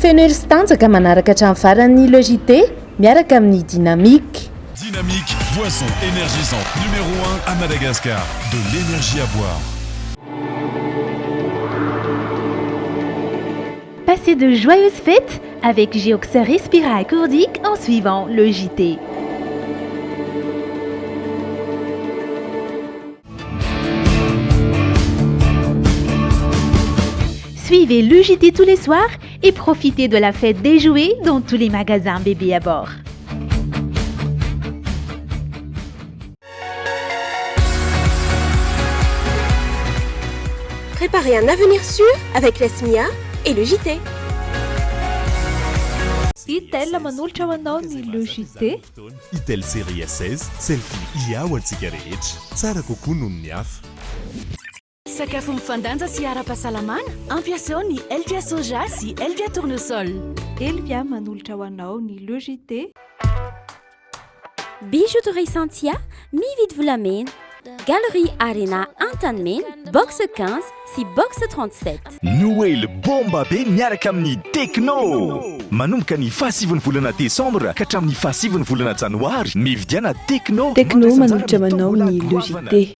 teneur sy tanjaka manaraka hatramin'ny farany logité miaraka amin'ny dynamique. Dynamique, boisson énergisante numéro 1 à Madagascar. De l'énergie à boire. Passez de joyeuses fêtes avec Geox Respira Courdic en suivant le JT. Suivez le JT tous les soirs et profitez de la fête des jouets dans tous les magasins bébés à bord. Préparez un avenir sûr avec la SMIA et le JT. Itel manolotra ho anao ny le JT. Itel série 16 selfie ia ho antsika rehetra tsara kokoa noho ny hafa. Sakafo mifandanja sy ara-pahasalamana ampiasa ao ny Elvia soja sy Elvia tournesol. Elvia manolotra ho anao ny le JT. Bijouterie Santia mividy volamena. Galerie Arena Antanmen, box 15 sy box 37. Noël bomba be miaraka amin'ny Tecno. Manomboka ny fahasivany volana Desambra ka hatramin'ny fahasivany volana Janoary mividiana Tecno. Tecno manolotra manao ny le JT.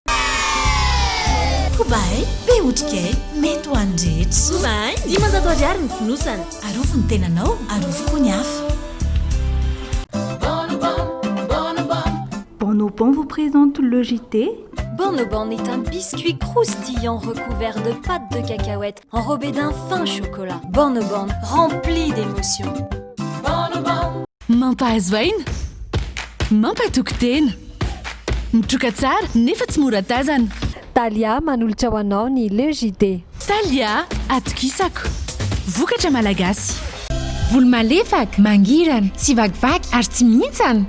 Kobai, be otrikay, mety ho andretra. Kobai, 500 ariary ny fonosana. Arofo ny tenanao, arofo koa ny hafa. Bonobon vous présente le JT. Bonobon est un biscuit croustillant recouvert de pâte de cacahuète enrobé d'un fin chocolat. Bonobon, rempli d'émotions. Bonobon. Mampahazvaina, mampatokotena, mitroka tsara nefa tsy mora tazana. Talia manolotra ho anao ny le JT. Talia, atokisako. Vokatra malagasy. Volo malefaka, mangirana, tsy vakivaky ary tsy mihintsana.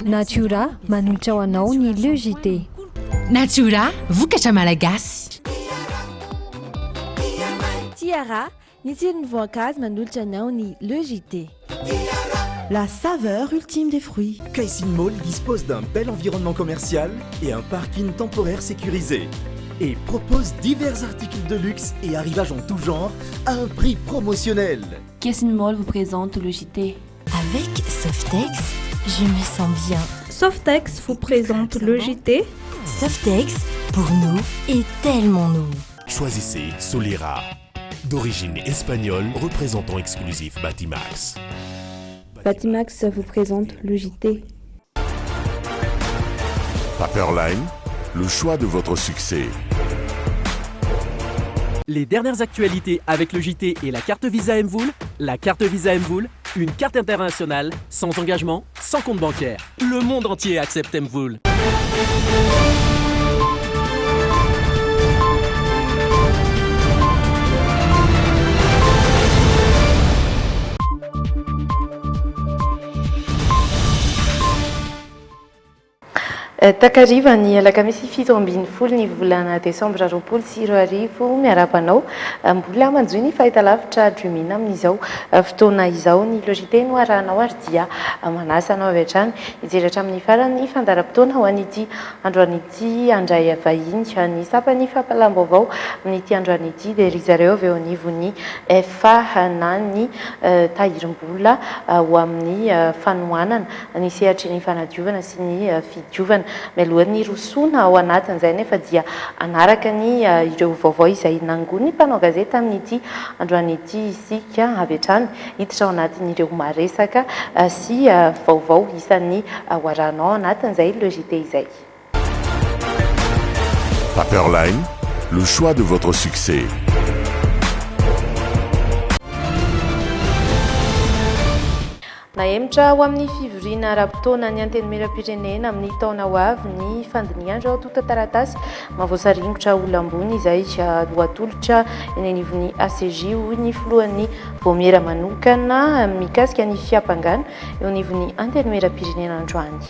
Natura manolotra ho anao ny le JT. Natura, vokatra malagasy. Tiara, ny tsiron'ny voankazo manolotra anao ny le JT. La saveur ultime des fruits. Kaisin Mall dispose d'un bel environnement commercial et un parking temporaire sécurisé. Et propose divers articles de luxe et arrivages en tout genre à un prix promotionnel. Kaisin Mall vous présente le JT. Avec Softex, je me sens bien. Softex vous présente le JT. Softex, pour nous, est tellement nous. Choisissez Solera, d'origine espagnole, représentant exclusif Batimax. Batimax vous présente le JT. Paperline, le choix de votre succès. Les dernières actualités avec le JT et la carte Visa Mvoul. La carte Visa Mvoul, une carte internationale, sans engagement, sans compte bancaire. Le monde entier accepte Mvoul. Takariva ny alakamisy 17 ny volana desambra 2024 miarabanao mbola manjoy ny fahitalavitra drumina amin'izao fotoana izao ny logité no arahanao ary dia manasa anao avy hatrany hijeratra amin'ny farany fandaram-potoana ho an'ity androan'ity andray vahiny ny sapany fampalam-baovao amin'ity androan'ity dia ry zareo avy eo anivony efa na ny tahirim-bola ho amin'ny fanohanana ny sehatry ny fanadiovana sy ny fidiovana melohan'ny rosoana ao anatin'izay nefa dia anaraka ny ireo vaovao izay nangon'ny mpanao gazeta amin'ity androan'ity isika avy hatrany hiditra ao anatin'ireo maresaka sy vaovao isan'ny hoarahanao anatin'izay le JT izay. Paperline, le choix de votre succès. Naemtra ho amin'ny fivoriana ara-potoana ny antenimieram-pirenena amin'ny taona ho avy ny fandiniana ao tota taratasy mavoasaringotra olambony izay voatolotra eny anivon'ny ACJ hoy ny filohan'ny voamiera manokana mikasika ny fiampangano eo anivon'ny antenimieram-pirenena androany.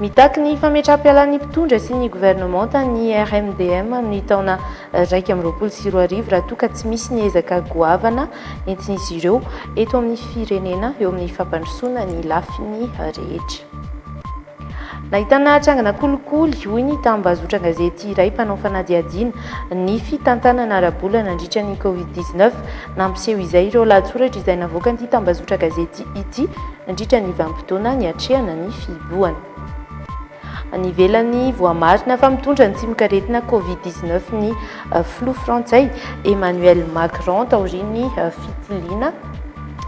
Mitaky ny fametrahampialan'ny mpitondra sy ny gouvernement ny RMDM amin'ny taona 2024 raha toa ka tsy misy ny ezaka goavana entin'izy ireo eto amin'ny firenena eo amin'ny fampandrosoana ny lafiny rehetra. Nahitana trangana kolikoly hoy ny tambazotra gazety iray mpanao fanadihadiana ny fitantanana ara-bola nandritra ny Covid-19 nampiseho izay ireo lahatsoratra izay navoaka ny tambazotra gazety ity nandritra ny vanim-potoana ny atrehana ny fiboahana. Ny velany voamarina fa mitondra ny tsimikaretina Covid-19 ny flou frantsay Emmanuel Macron taoriny fitiliana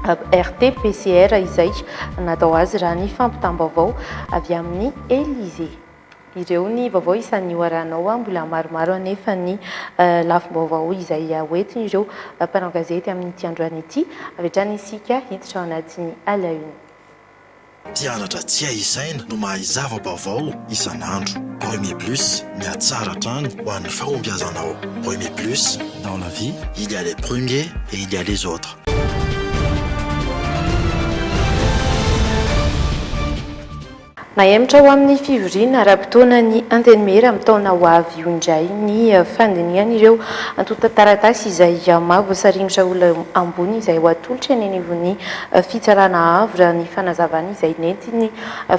RT-PCR izay natao azy raha ny fampitam-baovao avy amin'ny Élysée. Ireo ny vaovao isan'ny oaranao mbola maromaro anefa ny lafim-baovao izay hoentiny ireo mpanao gazety amin'ity androany ity avy hatrany isika hiditra ao anatin'ny à la une. Mpianatra tsy aisaina no mahay zava-baovao isan'andro. Premier Plus, miatsara trany ho an'ny fahombiazanao. Premier Plus, dans la vie, il y a les premiers et il y a les autres. Nahemtra ho amin'ny fivoriana ara-potoana ny antenimera amin'ny taona ho avy io indray ny fandiniana ireo antotan-taratasy izay mahavoasarimitra olona ambony izay ho atolotra eny anivon'ny fitsarana avo raha ny fanazavana izay nentiny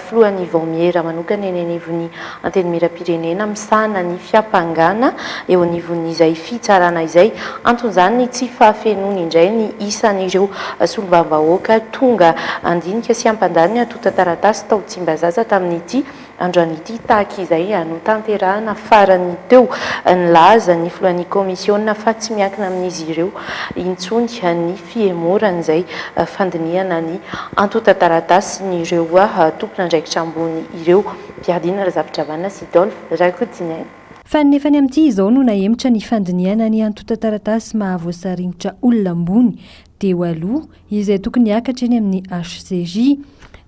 filohan'ny vaomiera manokana eny anivon'ny antenimera-pirenena misahana ny fiampangana eo anivon'izay fitsarana izay anton'izany tsy fahafenony indray ny isan'ireo solombam-bahoaka tonga andinika sy ampandaniny antotan-taratasy tao Tsimbazaza tamin'ity androan'ity tahaka izay no tanterahana farany teo nilaza ny filohan'ny komisiona fa tsy miankina amin'izy ireo intsony ny fiemoran' izay fandiniana ny antotan-taratasy ny ireo tompon'andraikitra ambony ireo mpiadina Razafintravana sy Dolphe Rakotosinay. Fa nefa ny amin'ity izao no nahemitra ny fandiniana ny antotan-taratasy mahavoasarimitra olona ambony teo aloha izay tokony hiakatra eny amin'ny HCJ.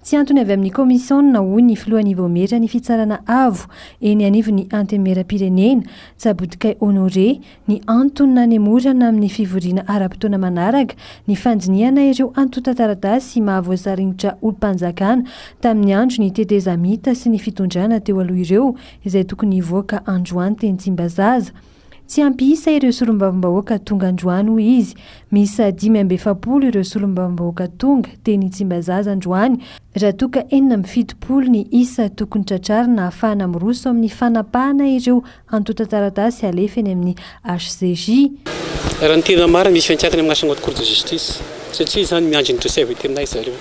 Tsy antony avy amin'ny komisiona hoy ny filohan'ny vaomiera ny fitsarana avo eny anivon'ny antenimera-pirenena Tsabodikay Honoré ny antony nanemorana amin'ny fivoriana ara-potoana manaraka ny fandiniana ireo antotan-taratasy mahavoasarimitra olom-panjakana tamin'ny andro ny tetezamita sy ny fitondrana teo aloha ireo izay tokony hivoaka androany teny Tsimbazaza. Tsy ampisa ireo solombavambahoaka tonga androany hoy izy. Misy 540 ireo solombavambahoaka tonga teny Tsimbazaza androany raha toka 770 ny isa tokony tratrarina ahafahana miroso amin'ny fanapahana ireo antotan-taratasy alefa eny amin'ny HCJ. Raha ny tena marina misy fiantraikany amin'ny asanga Cour de justice satria izany miandry ny dossier avy teminay zareo.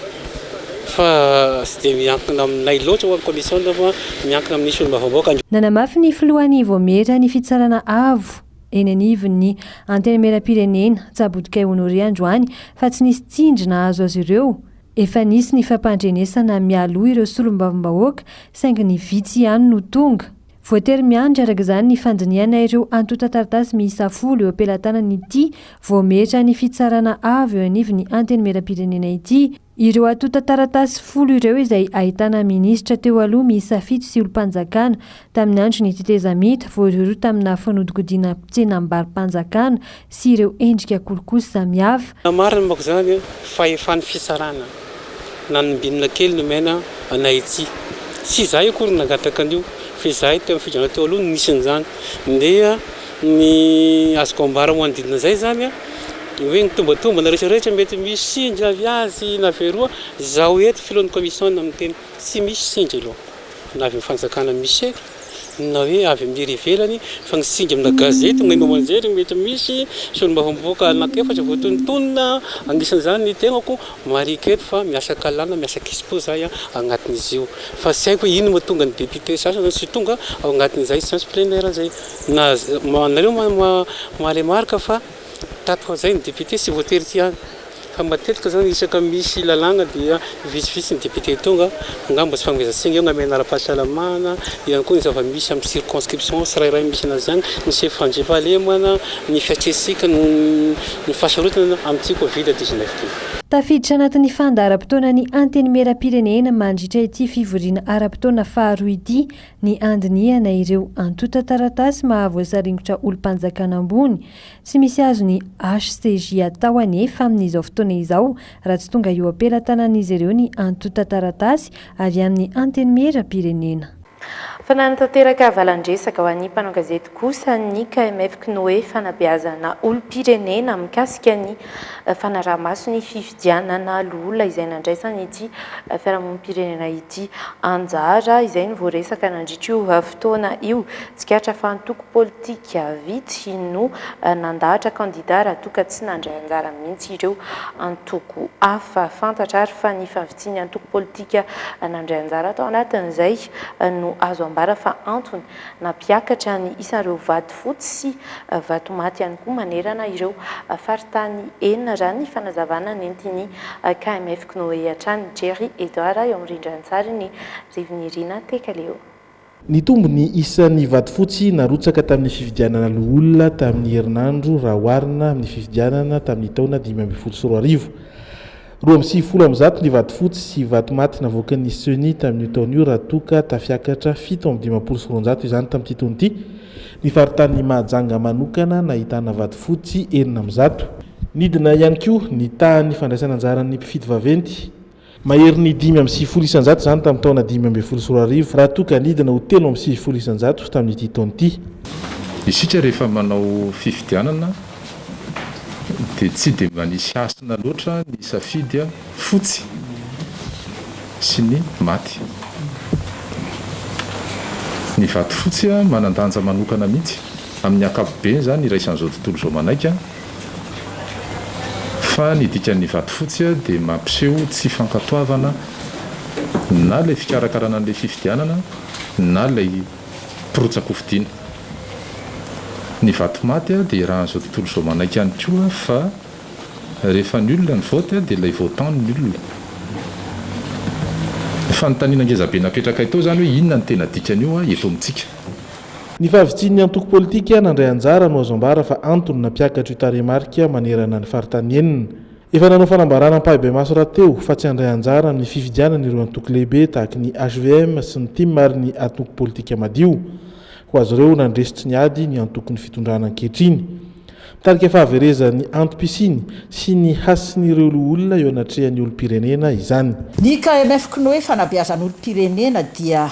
Fa tsy dia miankina aminay loatra ho amin'ny komisiona fa miankina amin'ny solombavambahoaka. Nanamafy ny filohan'ny vaomiera ny fitsarana avo eny anivon'ny antenimera-pirenena Tsabodikay Honoré androany fa tsy nisy tsindrina azo azy ireo. Efa nisy ny fampandrenesana mialoha ireo solombavambahoaka saingy ny vitsy ihany no tonga. Voatery miandry araka izany ny fandiniana ireo antotan-taratasy miisa 10 eo ampelantanan'ity vaomiera ny fitsarana avo eo anivon'ny antenimera-pirenena ity. Ireo antotan-taratasy 10 ireo izay ahitana minisitra teo aloha miisa 7 sy olom-panjakana tamin'ny andro ny tetezamita voarero tamina fanodikodiana tsenam-barim-panjakana sy ireo endrika kolikoly samihafa. Marina mako zany fa efa ny fisarana nanombinina kely no mena anay ity. Tsy izahay akory nangataka an'io fa izahay teo amin'ny fidrana teo aloha nisin'izany. Ndeha ny azoko ambara ho andidina izay zany hoe ny tombatomba rehetrarehetra mety misy sindry avy azy na veroa zaho eto filohan'ny komisiona amin'ny teny tsy misy sindry aloha na avy mifanjakana misy eto na hoe avy amin'ny rivelany fa ny sindry amina gazety ny mamanjery mety misy solombavambahoaka anankiefatra voatontonona anisan'izany ny tegnako marika eto fa miasa kalana miasa kispo zay agnatin'izy io fa tsy haiko ino mahatonga ny député sasany sy tonga ao agnatin'izay séance plénière zay na nareo mahalay marika fa tato zay ny député sy voatery ty any fa matetika zany isaka misy lalagna dia vitsivitsy ny député tonga ngamba tsy fanomezantsika eo ngamena ara-pahasalamana ihany koa ny zava-misy amin'ny circonscription tsirairay misy anazy zany ny sefandrivalemana ny fiatresika ny fahasarotana amin'ity Covid-19 ty. Tafiditra anatin'ny fanda ara-potoana ny antenimera-pirenena mandritra ity fivoriana ara-potoana faharoa ity ny andiniana ireo antotan-taratasy mahavoasarimitra olom-panjakana ambony. Tsy misy azo ny HCJ atao anefa amin'izao fotoana izao raha tsy tonga eo ampelantanan'izy ireo ny antotan-taratasy avy amin'ny antenimera-pirenena. Fananatanteraka valandresaka ho an'ny mpanao gazety kosa ny KMF Knoe fanabeazana olom-pirenena mikasika ny fanaraha-maso ny fifidianana loholona izay nandraisana ity fiarahamonim-pirenena ity anjara izay nivoaresaka nandritra io fotoana io tsikatra fa antoko politika vitsy no nandahatra kandida raha toa ka tsy nandray anjara mihitsy ireo antoko hafa fantatra ary fa ny fahavitsiny antoko politika nandray anjara atao anatin'izay no azo ambara fa antony nampiakatra ny isan'ireo vato fotsy sy vato maty ihany koa manerana ireo faritany enina raha ny fanazavana nentiny KMF Knoe hatrany Jerry Edouard eo amin'ny rindrantsary ny Rivinirina Tekaleo. Ny tombony isan'ny vato fotsy narotsaka tamin'ny fifidianana loholona tamin'ny herinandro raha oharina amin'ny fifidianana tamin'ny taona 2024. 270 ny vato fotsy sy vato maty navoakan'ny SENI tamin'ny taona io raha toka tafiakatra 720 izany tamin'ity taona ity. Ny faritany Mahajanga manokana nahitana vato fotsy 900. Nidina ihany koa ny tahan'ny fandraisana anjaran'ny mpifidy vaventy mahery ny 570 isanjato izany tamin'ny taona 2024 raha toka nidina ho 370 isanjato tamin'ity taona ity. Isika rehefa manao fifidianana dia tsy dia manisy asina loatra ny safidy fotsy sy ny maty. Ny vato fotsy manandanja manokana mihitsy amin'ny ankapobeny zany iraisan'izao tontolo izao manaika fa ny dikan'ny vato fotsy dia mampiseho tsy fankatoavana na ilay fikarakarana an'ilay fifidianana na ilay pirotsakofidiana. Ny vato maty dia raha an'izao tontolo izao manaika ihany koa fa rehefa ny olona ny vote dia ilay votant ny olona. Fanontaniana ngezabe napetraka itao zany hoe inona ny tena dikan'io eto amintsika. Ny fahavitsin'ny antoko politika nandray anjara no azo ambara fa antony nampiakatra io taremarika manerana ny faritany enina. Efa nanao fanambarana Paibemaso rahateo fa tsy handray anjara amin'ny fifidianana ireo antoko lehibe tahaka ny HVM sy ny TIM ary ny antoko politika madio. Ho azy ireo nandresitry ny ady ny antokon'ny fitondrana ankehitriny. Mitarika fahaverezan'ny antom-pisiny sy ny hasin'ireo olona eo anatrehan'ny olom-pirenena izany. Ny KMF Knoe fanabeazana olom-pirenena dia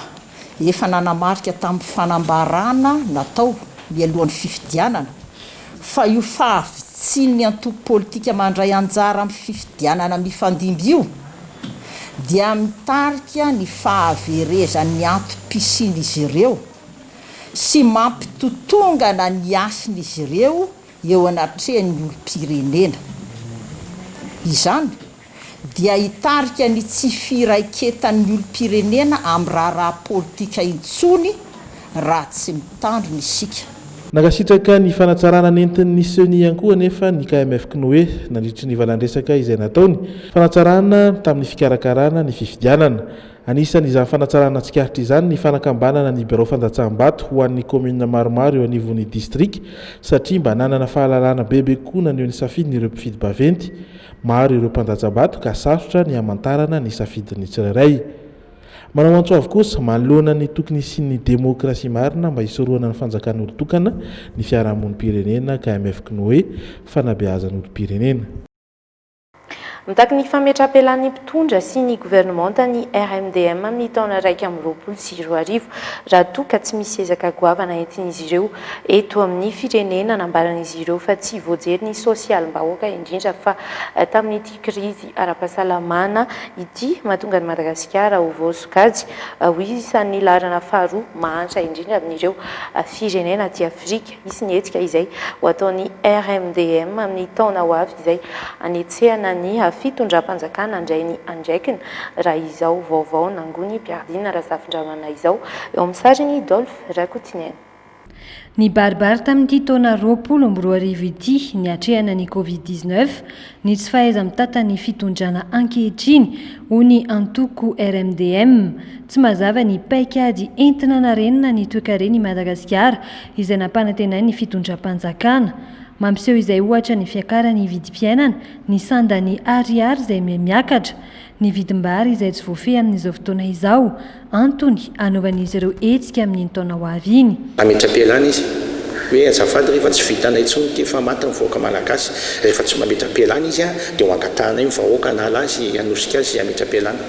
efa nanamarika tamin'ny fanambarana natao mialohan'ny fifidianana fa io fahavitsin'ny antoko politika mandray anjara amin'ny fifidianana mifandimby io dia mitarika ny fahaverezan'ny antom-pisiny izy ireo sy mampitotongana ny asin'izy ireo eo anatrehan'ny olom-pirenena. Izany dia hitarika ny tsy firaiketan'ny olom-pirenena amin'ny raharaha politika intsony raha tsy mitandrina isika. Nakasitraka ny fanatsarana nentin'ny SENI ihany koa anefa ny KMF Knoe nandritry ny valandresaka izay nataony fanatsarana tamin'ny fikarakarana ny fifidianana. Anisan'ny izany fanatsarana tsikaritra izany ny fanakambanana ny biro fandatsaham-bato ho an'ny komina maromaro eo anivon'ny distrik satria mba nanana fahalalana bebe koa naneo ny safidin'ireo mpifidy baventy. Maro ireo mpandaja-bato ka sarotra ny hamantarana ny safidin'ny tsirairay. Manao antso avy kosa manoloana ny tokony sy ny demokrasia marina mba hisoroana ny fanjakan'ny olon-tokana ny fiarahamonim-pirenena KMF Knoe fanabeazana olom-pirenena. Mitaky ny fametra-pelan'ny mpitondra sy ny gouvernemanta ny RMDM amin'ny taona 2024 raha toa ka tsy misy ezaka goavana entin'izy ireo eto amin'ny firenena nambaran'izy ireo fa tsy voajery ny sosialim-bahoaka indrindra fa tamin'ity krizy ara-pahasalamana ity mahatonga ny Madagasikara ho voasokajy ho isan'ny larana faharoa mahantra indrindra amin'ireo firenena aty Afrika. Isy ny hetsika izay ho ataon'ny RMDM amin'ny taona ho avy izay anetsehana ny fitondram-panjakana andrainy andraikina raha izao vaovao nangony mpiardina raha safindramana izao eo amin'ny sariny Dolphe Rakotinena. Ny baribary tamin'ity taona 2024 ity ny hatrehana ny Covid-19 ny tsy fahaiza mitantany fitondrana ankehitriny ho ny antoko RMDM tsy mazava ny paikady entina narenina ny toekareny Madagasikara izay nampanantenainy ny fitondram-panjakana. Mampiseho izay ohatra ny fiakarany vidim-piainana, ny sandany ariary izay miakatra, ny vidim-bary izay tsy voafehy amin'izao fotoana izao, antony anaovan'izy ireo hetsika amin'ny taona ho avy iny. Mametra-pialana izy hoe azafady rehefa tsy vitanay intsony dia efa maty ny vahoaka malagasy, rehefa tsy mametra-pialana izy dia ho angatahana io vahoaka na azy anosika azy ametra-pialana.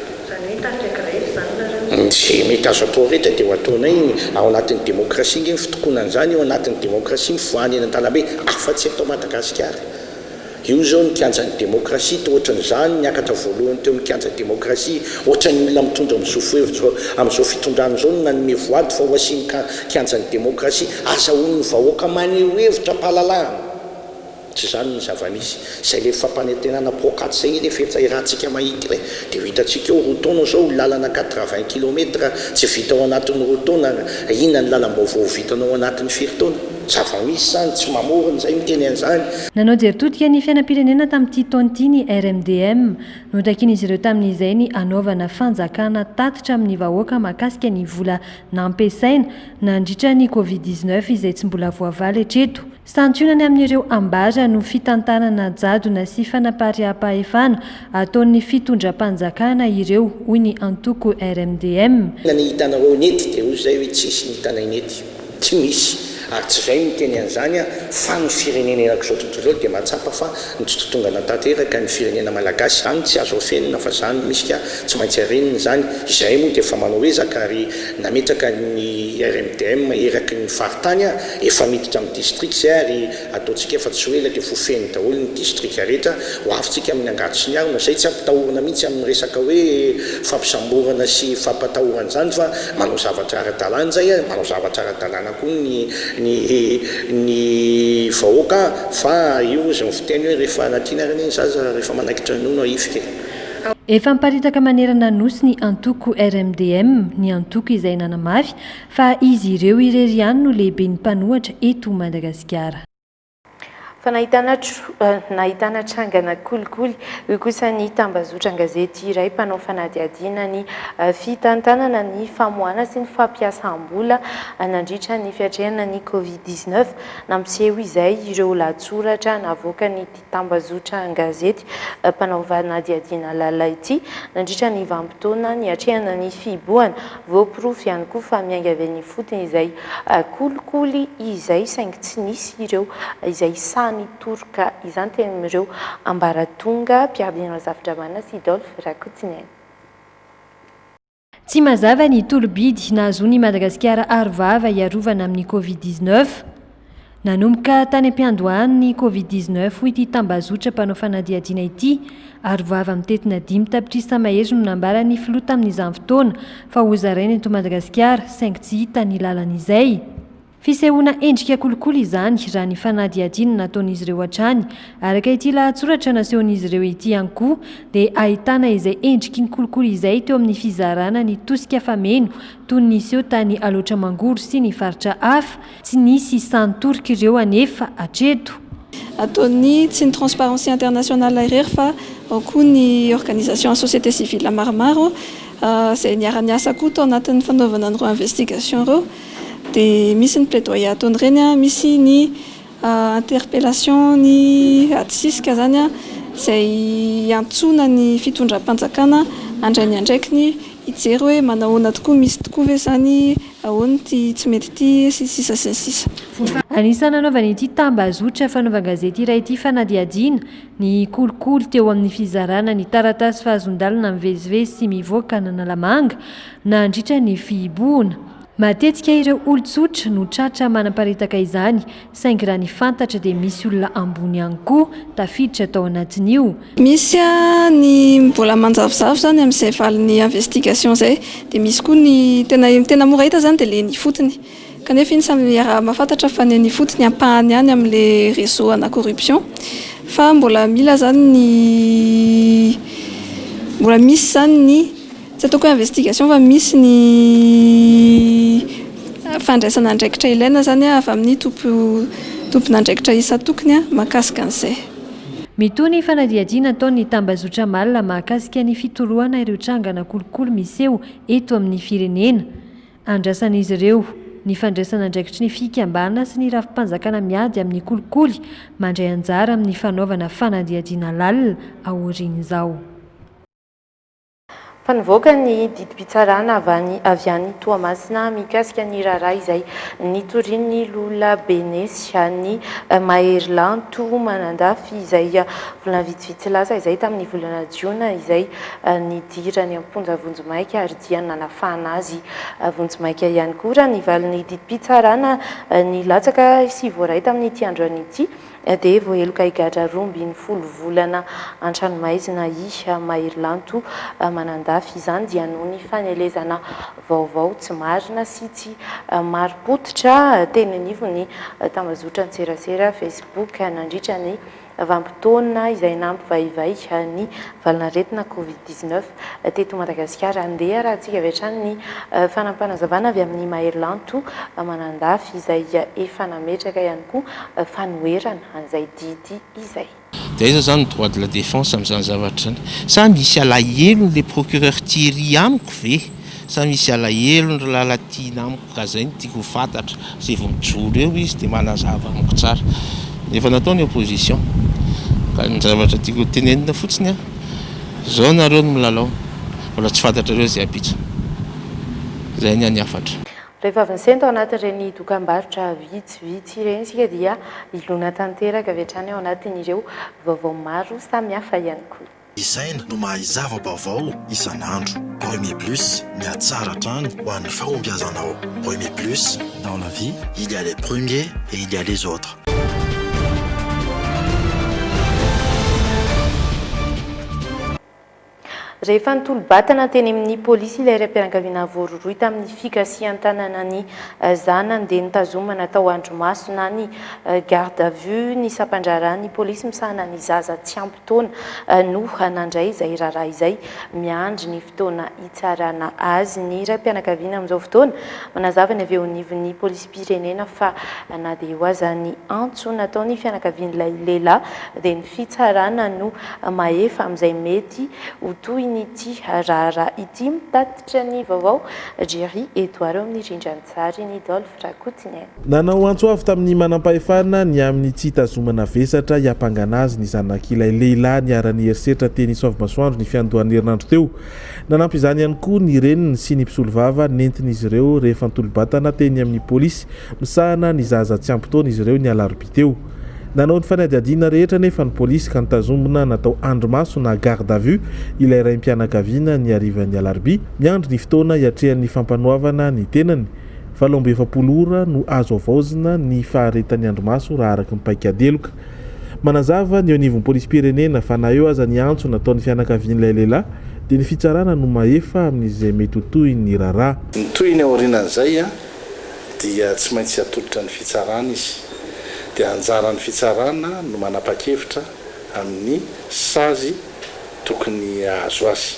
sy mety azo atao rehetra dia ho ataona iny ao anatin'ny démocratie iny fitokonan'izany eo anatin'ny démocratie mifoany eny an-talambe afa-tsy atao Madagasikara. Io zao nikanjan'ny démocratie to ohatran'izany niakatra voalohany teo nikanja démocratie ohatran'ny olona mitondra amin'izao fitondrana zao no nanome voady fa ho asiany kianjan'ny démocratie azahoan'ny vahoaka maneho hevitra mpahalalahana. Tsy zany ny zava-misy izay le fampanentenana pokaty zay le fetra irahantsika mahity re dia hitantsika eo roa taona zao lalana 80 km tsy vita ao anatin'ny roa taona inona ny lalam-baovao vitanao anatin'ny 4 taona. Zava-misy zany tsy mamorona zay miteny an'izany. Nanao jeritotika ny fiainam-pirenena tamin'ity taona ity ny RMDM notakin'izy ireo tamin'izay ny anaovana fanjakana tatitra amin'ny vahoaka mahakasika ny vola nampiasaina nandritra ny Covid-19 izay tsy mbola voavaly hatreto. Santionany amin'ireo ambara no fitantanana jadona sy fanaparia-pahefana ataon'ny fitondram-panjakana ireo hoy ny antoko RMDM. Ny hitanareo nety dia hoy zay hoe tsisy ny hitana nety tsy misy. Ary tsy zay miteny an'izany fa ny firenena enako zao tontolo zao dia mahatsapa fa ny totonga natanteraka ny firenena malagasy zany tsy azo afenina fa zany misy ka tsy maintsy arenina zany. Izay moa dia efa manao ezaka ary nametraka ny RMDM eraky ny faritany efa miditra amin'ny district zay ary ataontsika efa tsy hoela dia fofeny daholo ny district rehetra ho avintsika amin'ny angato sy ny arona zay tsy ampitahorana mihitsy amin'ny resaka hoe fampisamborana sy fampatahorana zany fa manao zavatra ara-dalàna zay manao zavatra ara-dalàna koa ny vahoaka fa io zay fiteny hoe rehefa anatiana reny zaza rehefa manaikitra nono ifika. Efa miparitaka manerana nosy ny antoko RMDM ny antoko izay nanamafy fa izy ireo irery ihany no lehibe ny mpanohatra eto Madagasikara. Fa nahitana trangana kolikoly io kosa ny tambazotra gazety iray mpanao fanadihadiana ny fitantanana ny famohana sy ny fampiasam-bola nandritra ny fiatrehana ny Covid-19 nampiseho izay ireo lahatsoratra navoaka ny tambazotra gazety mpanao fanadihadiana lalina ity nandritra ny vanim-potoana ny hatrehana ny fiboahana voapirofo ihany koa fa miainga avy ny fotony izay kolikoly izay saingy tsy nisy ireo izay sany toroka izany teny amin'ireo ambaratonga mpiardiana zavatra manana sy Dolphe Rakotineny. Tsy mazava ny tolobidy nahazoany Madagasikara arovava iarovana amin'ny Covid-19. Nanomboka tany am-piandohany ny Covid-19 ho ity tambazotra mpanao fanadihadiana ity arovava amin'ny tetina 5 tapitrisa mahery no nambarany filoha tamin'izany fotoana fa hozaraina eto Madagasikara saingy tsy hita ny lalan'izay. Fisehoana endrika kolikoly izany raha ny fanadihadiana nataon'izy ireo hatrany araka ity lahatsoratra nasehon'izy ireo ity ihany koa dia ahitana izay endriky ny kolikoly izay teo amin'ny fizarana ny tosika fameno toy ny niseho tany Aloatra Mangoro sy ny faritra hafa tsy nisy santoroka ireo anefa hatreto. Ataony tsy ny Transparency International irery fa ao koa ny organisation société civile maromaro izay niara-niasa koa tao anatin'ny fanaovana an'ireo investigation ireo. Dia misy ny plaidoyer ataony ireny misy ny interpellation ny atsisika zany izay antsona ny fitondram-panjakana andrainy andraikiny hijery hoe manahoana tokoa misy tokoa ve zany ahoany ty tsy mety ty sy sisa sy sisa. Anisany anaovana ity tambazotra fanaovan-gazety iray ity fanadihadiana ny kolikoly teo amin'ny fizarana ny taratasy fahazondalina mivezivezy sy mivoaka nanalamanga nandritra ny fibohana. Matetika ireo olon-tsotra no tratra manamparitaka izany saingy raha ny fantatra dia misy olona ambony ihany koa tafiditra tao anatin'io. Misy ny mbola manjavozavo zany amin'izay valin'ny investigation zay dia misy koa ny tena mora hita zany dia le ny fotony kanefa iny samy raha mahafantatra fa ny fotony ampahany ihany amin'le réseau ana corruption fa mbola mila zany mbola misy zany ny tsy ataoko investigation fa misy ny fandraisana andraikitra ilaina zany avy amin'ny tompon'andraikitra isa-tokony mahakasika an'izay. Mitony fanadihadiana ataony tambazotra malina mahakasika ny fitorohana ireo trangana kolikoly miseho eto amin'ny firenena. Andrasan'izy ireo ny fandraisana andraikitry ny fikambana sy ny rafim-panjakana miady amin'ny kolikoly mandray anjara amin'ny fanaovana fanadihadiana lalina aorian'izao. fa nivoaka ny didim-pitsarana avy any Toamasina mikasika ny raharaha izay nitorian'ny Lola Benesy ny Maherylanto manandafy izay volana vitsivitsy lasa izay tamin'ny volana Jiona izay nidirany amponja Vonjomaika ary dia nanafana azy Vonjomaika ihany koa raha nivalin'ny didim-pitsarana ny latsaka sy voaray tamin'ity androany ity dia voaheloka higadra 12 volana an-tranomaizina i Maherylanto manandafy izany dia noho ny fanelezana vaovao tsy marina sy tsy mari-potitra teny anivony tambazotra an-tserasera Facebook nandritra ny vanim-potoana izay nampivaivay ny valinaretina Covid-19 teto Madagasikara. Andeha raha antsika avy hatrany ny fanampanazavana avy amin'ny Maherylanto manandafy izay efa nametraka ihany koa fanoherana an'izay didy izay. Dia iza zany droit de la défense amin'izany zavatra zany. Sa misy alahelo le procureur Thierry amiko ve? Sa misy alahelo ny lalatina amiko ka zay no tiako fantatra. Zay vao mijoro eo izy dia manazava amiko tsara. Efa nataony opposition. Ka ny zavatra tiako tenenina fotsiny zao nareo no milalao. Mbola tsy fantatrareo zay apitra. Zay ny any afatra. Rehefa avy nisento ao anatin'ireny dokam-barotra vitsivitsy ireny isika dia ilona tanteraka avy hatrany ao anatin'ireo vaovao maro samihafa ihany koa. Isaina no mahazava vaovao isan'andro. Premier Plus, mihatsara hatrany ho an'ny fahombiazanao. Premier Plus, dans la vie, il y a les premiers et il y a les autres. Rehefa nitolo-batana teny amin'ny polisy ilay raim-pianakaviana Vororoy tamin'ny fikasihan-tanana ny zanany dia nitazomana tao Andromasona ny garde à vue ny sampandraran'ny polisy misahana ny zaza tsy ampy taona no nandray izay raharaha izay miandry ny fotoana hitsarana azy. Ny raim-pianakaviana amin'izao fotoana manazava ny avy eo anivon'ny polisym-pirenena fa na dia ho aza ny antso nataony fianakavian'ilay lehilahy dia ny fitsarana no mahefa amin'izay mety ho toy ity raharaha ity. Mitatitra ny vaovao Jerry Edouard amin'ny rindran-tsary ny Dolphe Rakotiny. Nanao antso avy tamin'ny manam-pahefana ny amin'ny tsy hitazomana vesatra hiampangana azy ny zanak'ilay lehilahy niara-ny herisetra teny Soavimasoandro ny fiandohan'ny herinandro teo. Nanampy izany ihany koa ny reniny sy ny mpisolo vava nentin'izy ireo rehefa nitolo-batana teny amin'ny polisy misahana ny zaza tsy ampy taona izy ireo ny alarobia teo. Nanao ny fanadihadiana rehetra nefa ny polisy ka nitazomina natao andromaso na garde à vue ilay raim-pianakaviana ny arivan'ny alarobia miandry ny fotoana hiatrehan'ny fampanoavana ny tenany. 7 ora no azo avaozina ny faharetan'ny andromaso raha araky ny paikadeloka. Manazava ny eo anivon'ny polisym-pirenena fa na eo aza ny antso nataon'ny fianakavian'ilay lehilahy dia ny fitsarana no mahefa amin'izay mety ho toy ny raharaha. Ny toy ny aorinan'izay dia tsy maintsy atolotra ny fitsarana izy. Dia anjaran'ny fitsarana no manapa-kevitra amin'ny sazy tokony azo azy.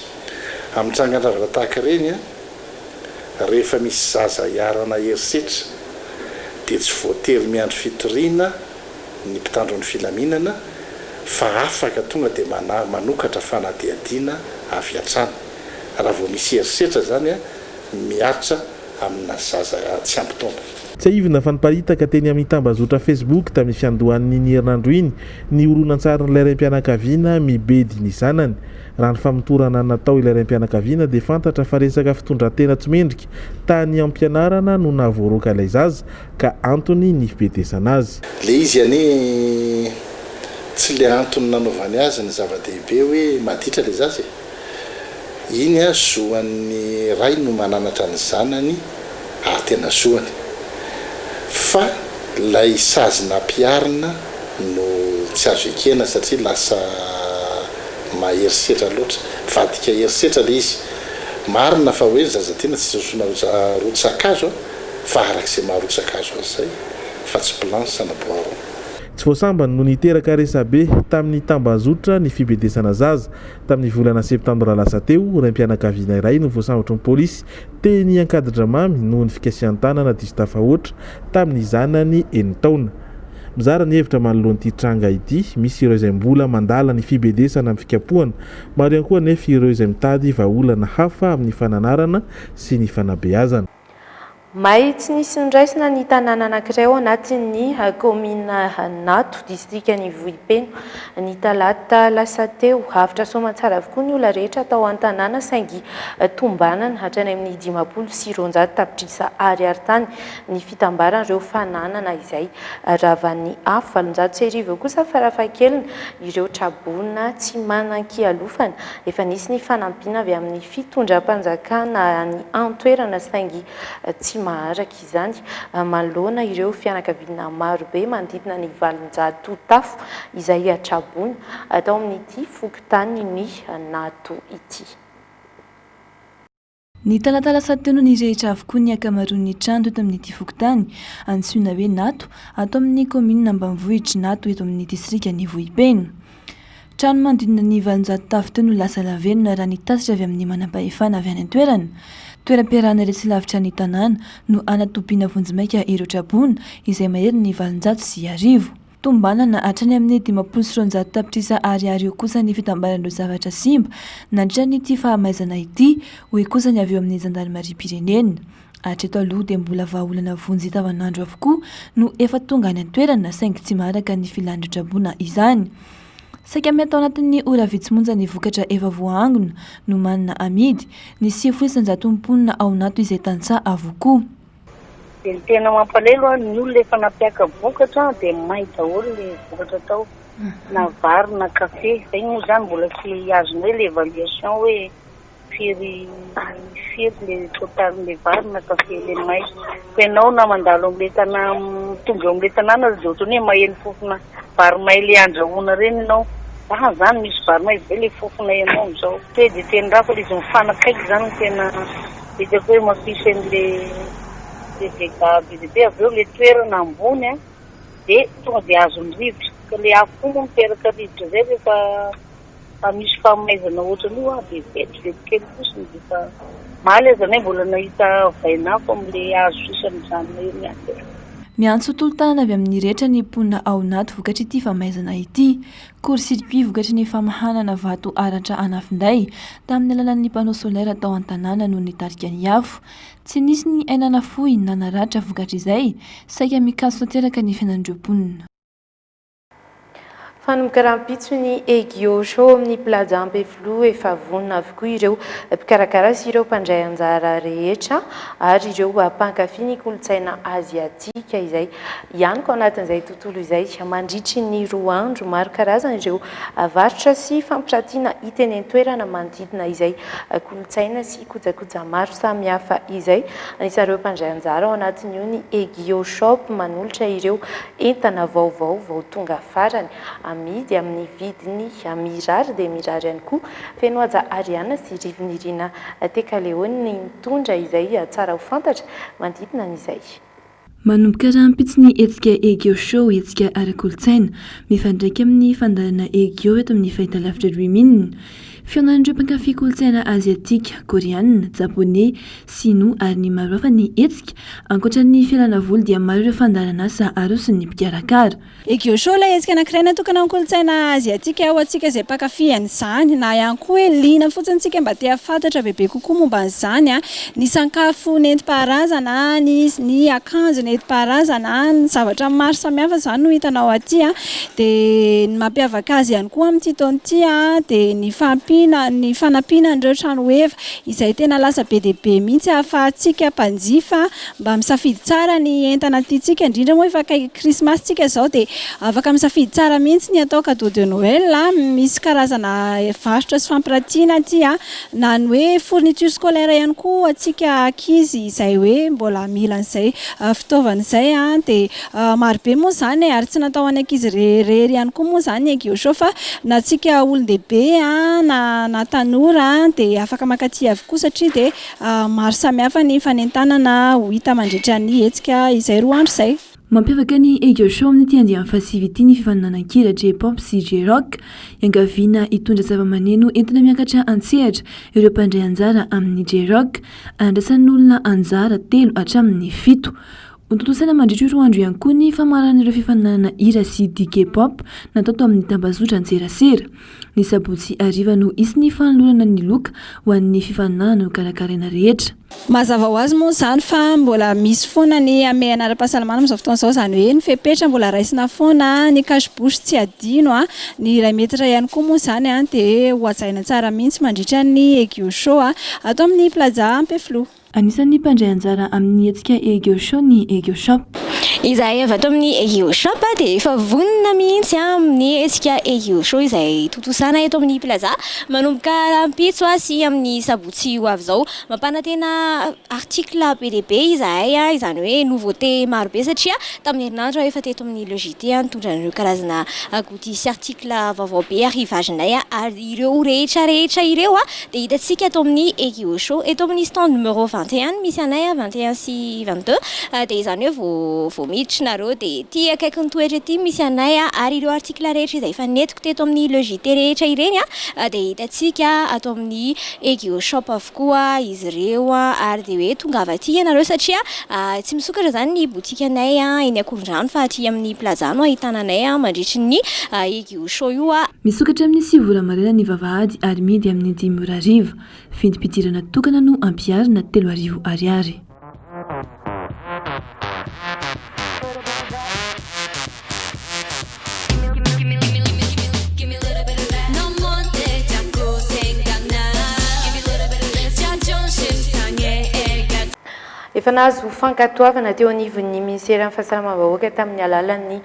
Amin'ny trangandravaka tahaka ireny rehefa misy zaza hiarana herisetra dia tsy voatery miandry fitoriana ny mpitandro ny filaminana fa afaka tonga dia manokatra fanadihadiana avy hatrany. Raha vao misy herisetra zany miatra amina zaza tsy ampy taona. Tsy aivina fa niparitaka teny amin'ny tambazotra Facebook tamin'ny fiandohan'ny ny herinandro iny ny horonan-tsarin'ilay raim-pianakaviana mibedy ny zanany. Raha ny famotorana natao ilay raim-pianakaviana dia fantatra fa resaka fitondran-tena tsy mendrika tany am-pianarana no nahavoaroaka ilay zaza ka antony ny fibedesana azy. Le izy ane tsy le antony nanaovany azy ny zava-dehibe hoe maditra le zaza. Iny zoan'ny ray no mananatra ny zanany ary tena zoany. Fa lay sazina mpiarina no tsy azo ekena satria lasa maherisetra loatra, vadika herisetra le izy. Marina fa hoe zazatena tsy zosona rotsakazo fa arak'izay maharotsakazo azy zay fa tsy planche naboaro. Tsy voasambany no niteraka resabe tamin'ny tambazotra ny fibedesana zaza tamin'ny volana septambra lasa teo. Raim-pianakaviana iray no voasambatry ny polisy teny Ankadidramamy noho ny fikasihan-tanana diso tafahoatra tamin'ny zanany 9 taona. Mizara ny hevitra manoloan'ity tranga ity, misy ireo izay mbola mandala ny fibedesana amin'ny fikapohana, maro ihany koa nefa ireo izay mitady vahaolana hafa amin'ny fananarana sy ny fanabeazana. May tsy nisy niraisina ny tanàna anankiray ao anatin'ny komina Nato distrikan'ny Vohipeno ny talata lasa teo. Hafitra soamantsara avokoa ny olona rehetra tao an-tanàna saingy tombanana hatrany amin'ny 520 tapitrisa ariary tany ny fitambaran'ireo fananana izay ravan'ny afo 700 kosa farafahakeliny ireo trabona tsy manan-kialofana. Efa nisy ny fanampiana avy amin'ny fitondram-panjakana ny antoerana saingy tsy maharaka izany. Manoloana ireo fianakaviana marobe manodidina ny valonjato tafo izay atrabona atao amin'ity fokontany ny Nato ity. Ny talata lasa teo ny rehetra avokoa ny akamaroan'ny trano eto amin'ity fokontany antsoina hoe Nato atao amin'ny komina ambanivohitra Nato eto amin'ny distrikan'ny Vohipeno. Trano manodidina ny valonjato tafo teo no lasa lavenona raha ny tasitra avy amin'ny manam-pahefana avy any an-toerana. Toeram-piarahana iray tsy lavitra ny tanàna no anatompiana vonjimaika ireo trabona izay mahery ny 710. Tombanana hatrany amin'ny 590 tapitrisa ariary eo kosa ny fitambaran'ireo zavatra simba nandritra n'ity fahamaizana ity, hoy kosa ny avy eo amin'ny zandarmeri-pirenena. Hatreto aloha dia mbola vahaolana vonjy tavanandro avokoa no efa tonga any an-toerana saingy tsy maharaka ny filandro trabona izany. Saika metao anatin'ny ora vitsy-monja ny vokatra efa voaangona no manana amidy ny 960 ao Nato izay tantsaha avokoa. Dia ny tena mampalahelo ny olona efa nampiaka vokatra dia may daholo ilay vokatra tao na vary na kafe. Izay moa izany mbola tsy azonay ilay évaluation hoe firy ilay totalin'ilay vary na kafe ilay may. Fa ianao na mandalo amin'ilay tanàna tonga eo amin'ilay tanàna dia ohatrany hoe maheno fofona vary may ilay andrahoana reny ianao. Zany misy vary may be ilay fofona ianao amin'izao. Dia tena raha fa ilay izy mifanakaiky izany no tena hitako hoe mampisy an'ilay vega bebe avy eo ilay toerana ambony dia tonga dia azony rivotra. Ka ilay afo koa moa miteraka rivotra izay rehefa misy fahamaizana ohatran'io dia vetivety fosiny dia fa malazanay mbola nahita vainafo amin'ilay azo fisan'izany mahery miantoera. Miantso tolo-tanana avy amin'ny rehetra ny mponina ao Nato vokatry ity fahamaizana ity. Court-circuit vokatry ny famahanana vato aratra anafinday tamin'ny alalan'ny panneau solaire tao an-tanàna noho ny tarika ny afo. Tsy nisy ny ainana fohy na naratra vokatra izay saika mikaso tanteraka ny fiainan'ireo mponina. Fanomboka rahampitso ny Egio Show amin'ny plaza Ambefilo efa vonona avokoa ireo mpikarakara sy ireo mpandray anjara rehetra ary ireo mpankafy ny kolontsaina aziatika izay ianiko anatin'izay tontolo izay mandritry ny 2 andro maro karazana ireo varotra sy fampirantiana hita eny an-toerana manodidina izay kolontsaina sy kojakoja maro samihafa izay anisareo mpandray anjara ao anatin'io ny Egio Shop manolotra ireo entana vaovao vao tonga farany amidy amin'ny vidiny mirary dia mirary ihany koa feno aja ariana sy rivinirina tekaleony ny mitondra izay tsara ho fantatra manodidina n'izay. Manomboka rahampitso ny hetsika Egio Show hetsika ara-kolontsaina mifandraika amin'ny fandarana Egio eto amin'ny fahitalavitra Ruimin. Fionan'ireo mpankafy kolontsaina aziatika, koreana, japoney, sinoa ary ny maro hafa ny hetsika ankoatran'ny fialana voly dia maro ireo fandarana asa arosony mpikarakara. Egio Show ilay hetsika anankiray natokana amin'ny kolontsaina aziatika ho antsika izay mpankafy an'izany na ihany koa hoe liana fotsiny antsika mba te hafantatra bebe kokoa momba an'izany ny sakafo nentim-paharazana, ny akanjo nentim-paharazana, ny zavatra maro samihafa izany no hitanao aty dia ny mampiavaka azy ihany koa amin'ity taona ity dia ny fanampiana an'ireo trano eva izay tena lasa be dia be mihitsy ahafahantsika mpanjifa mba misafidy tsara ny entana tiantsika indrindra moa efa akaiky krismasy tsika izao dia afaka misafidy tsara mihitsy ny atao cadeau de Noël misy karazana varotra sy fampirantiana aty na ny hoe fourniture scolaire ihany koa atsika ankizy izay hoe mbola mila an'izay fitaovana izay dia marobe moa izany ary tsy natao any ankizy rery ihany koa moa izany Egio Show fa na atsika olon-dehibe na tanora dia afaka makaty avokoa satria dia maro samihafa ny fanentanana ho hita mandritra ny hetsika izay 2 andro izay. Mampiavaka ny Egio Show amin'ny ity andeha fasivity ny fifaninanankira J-pop sy J-rock iangaviana hitondra zava-maneno entina miakatra antsehatra ireo mpandray anjara amin'ny J-rock andrasan'olona anjara 3 hatramin'ny 7. Ontotosana mandritra roa andro ihany koa ny famaran'ireo fifanana hira sy digue pop natao tao amin'ny tambazotra Antserasera. Ny sabotsy ariva no isy fanolorana ny loka ho an'ny fifanana no karakaraina rehetra. Mazava ho azy moa izany fa mbola misy foana ny ame anara-pahasalamana amin'izao fotoana izao, izany hoe ny fepetra mbola raisina foana, ny cache-bouche tsy adino, ny iray metatra ihany koa moa izany dia hoajaina tsara mihitsy mandritra ny Egeo Show atao amin'ny plaza Ampeflo. Anisan'ny mpandray anjara amin'ny hetsika Egeo Show ny Egeo Shop. Izay avy ato amin'ny Egeo Shop dia efa vonona mihitsy amin'ny hetsika Egeo Show izay totosana eto amin'ny plaza manomboka ampitso sy amin'ny sabotsy ho avy izao. Mampanantena article be dia be izahay, izany hoe nouveauté maro be satria tamin'ny herinandro efa teto amin'ny logité nitondra ireo karazana goûty sy article vaovao be arrivagenay ary ireo rehetra ireo dia hitantsika eto amin'ny Egeo Show eto amin'ny stand numéro 21 misy anay 21 sy 22 dia izany hoe vao miditra nareo dia ty akaiky ny toetra ty misy anay ary ireo article rehetra izay efa netiko teto amin'ny logité rehetra ireny dia hitantsika ato amin'ny Egeo Shop avokoa izy ireo ary dia hoe tongava aty ianareo satria tsy misokatra zany ny boutique anay eny Akorondrano fa aty amin'ny plaza no ahitana anay mandritra ny Egeo Show io. Misokatra amin'ny 9 ora marina ny vavahady ary midy amin'ny 10 ora hariva. Vidim-pidirana tokana no ampiarina 3 arivo ariary. Efa nahazo fankatoavana teo anivon'ny ministera fahasalamana-bahoaka tamin'ny alalan'ny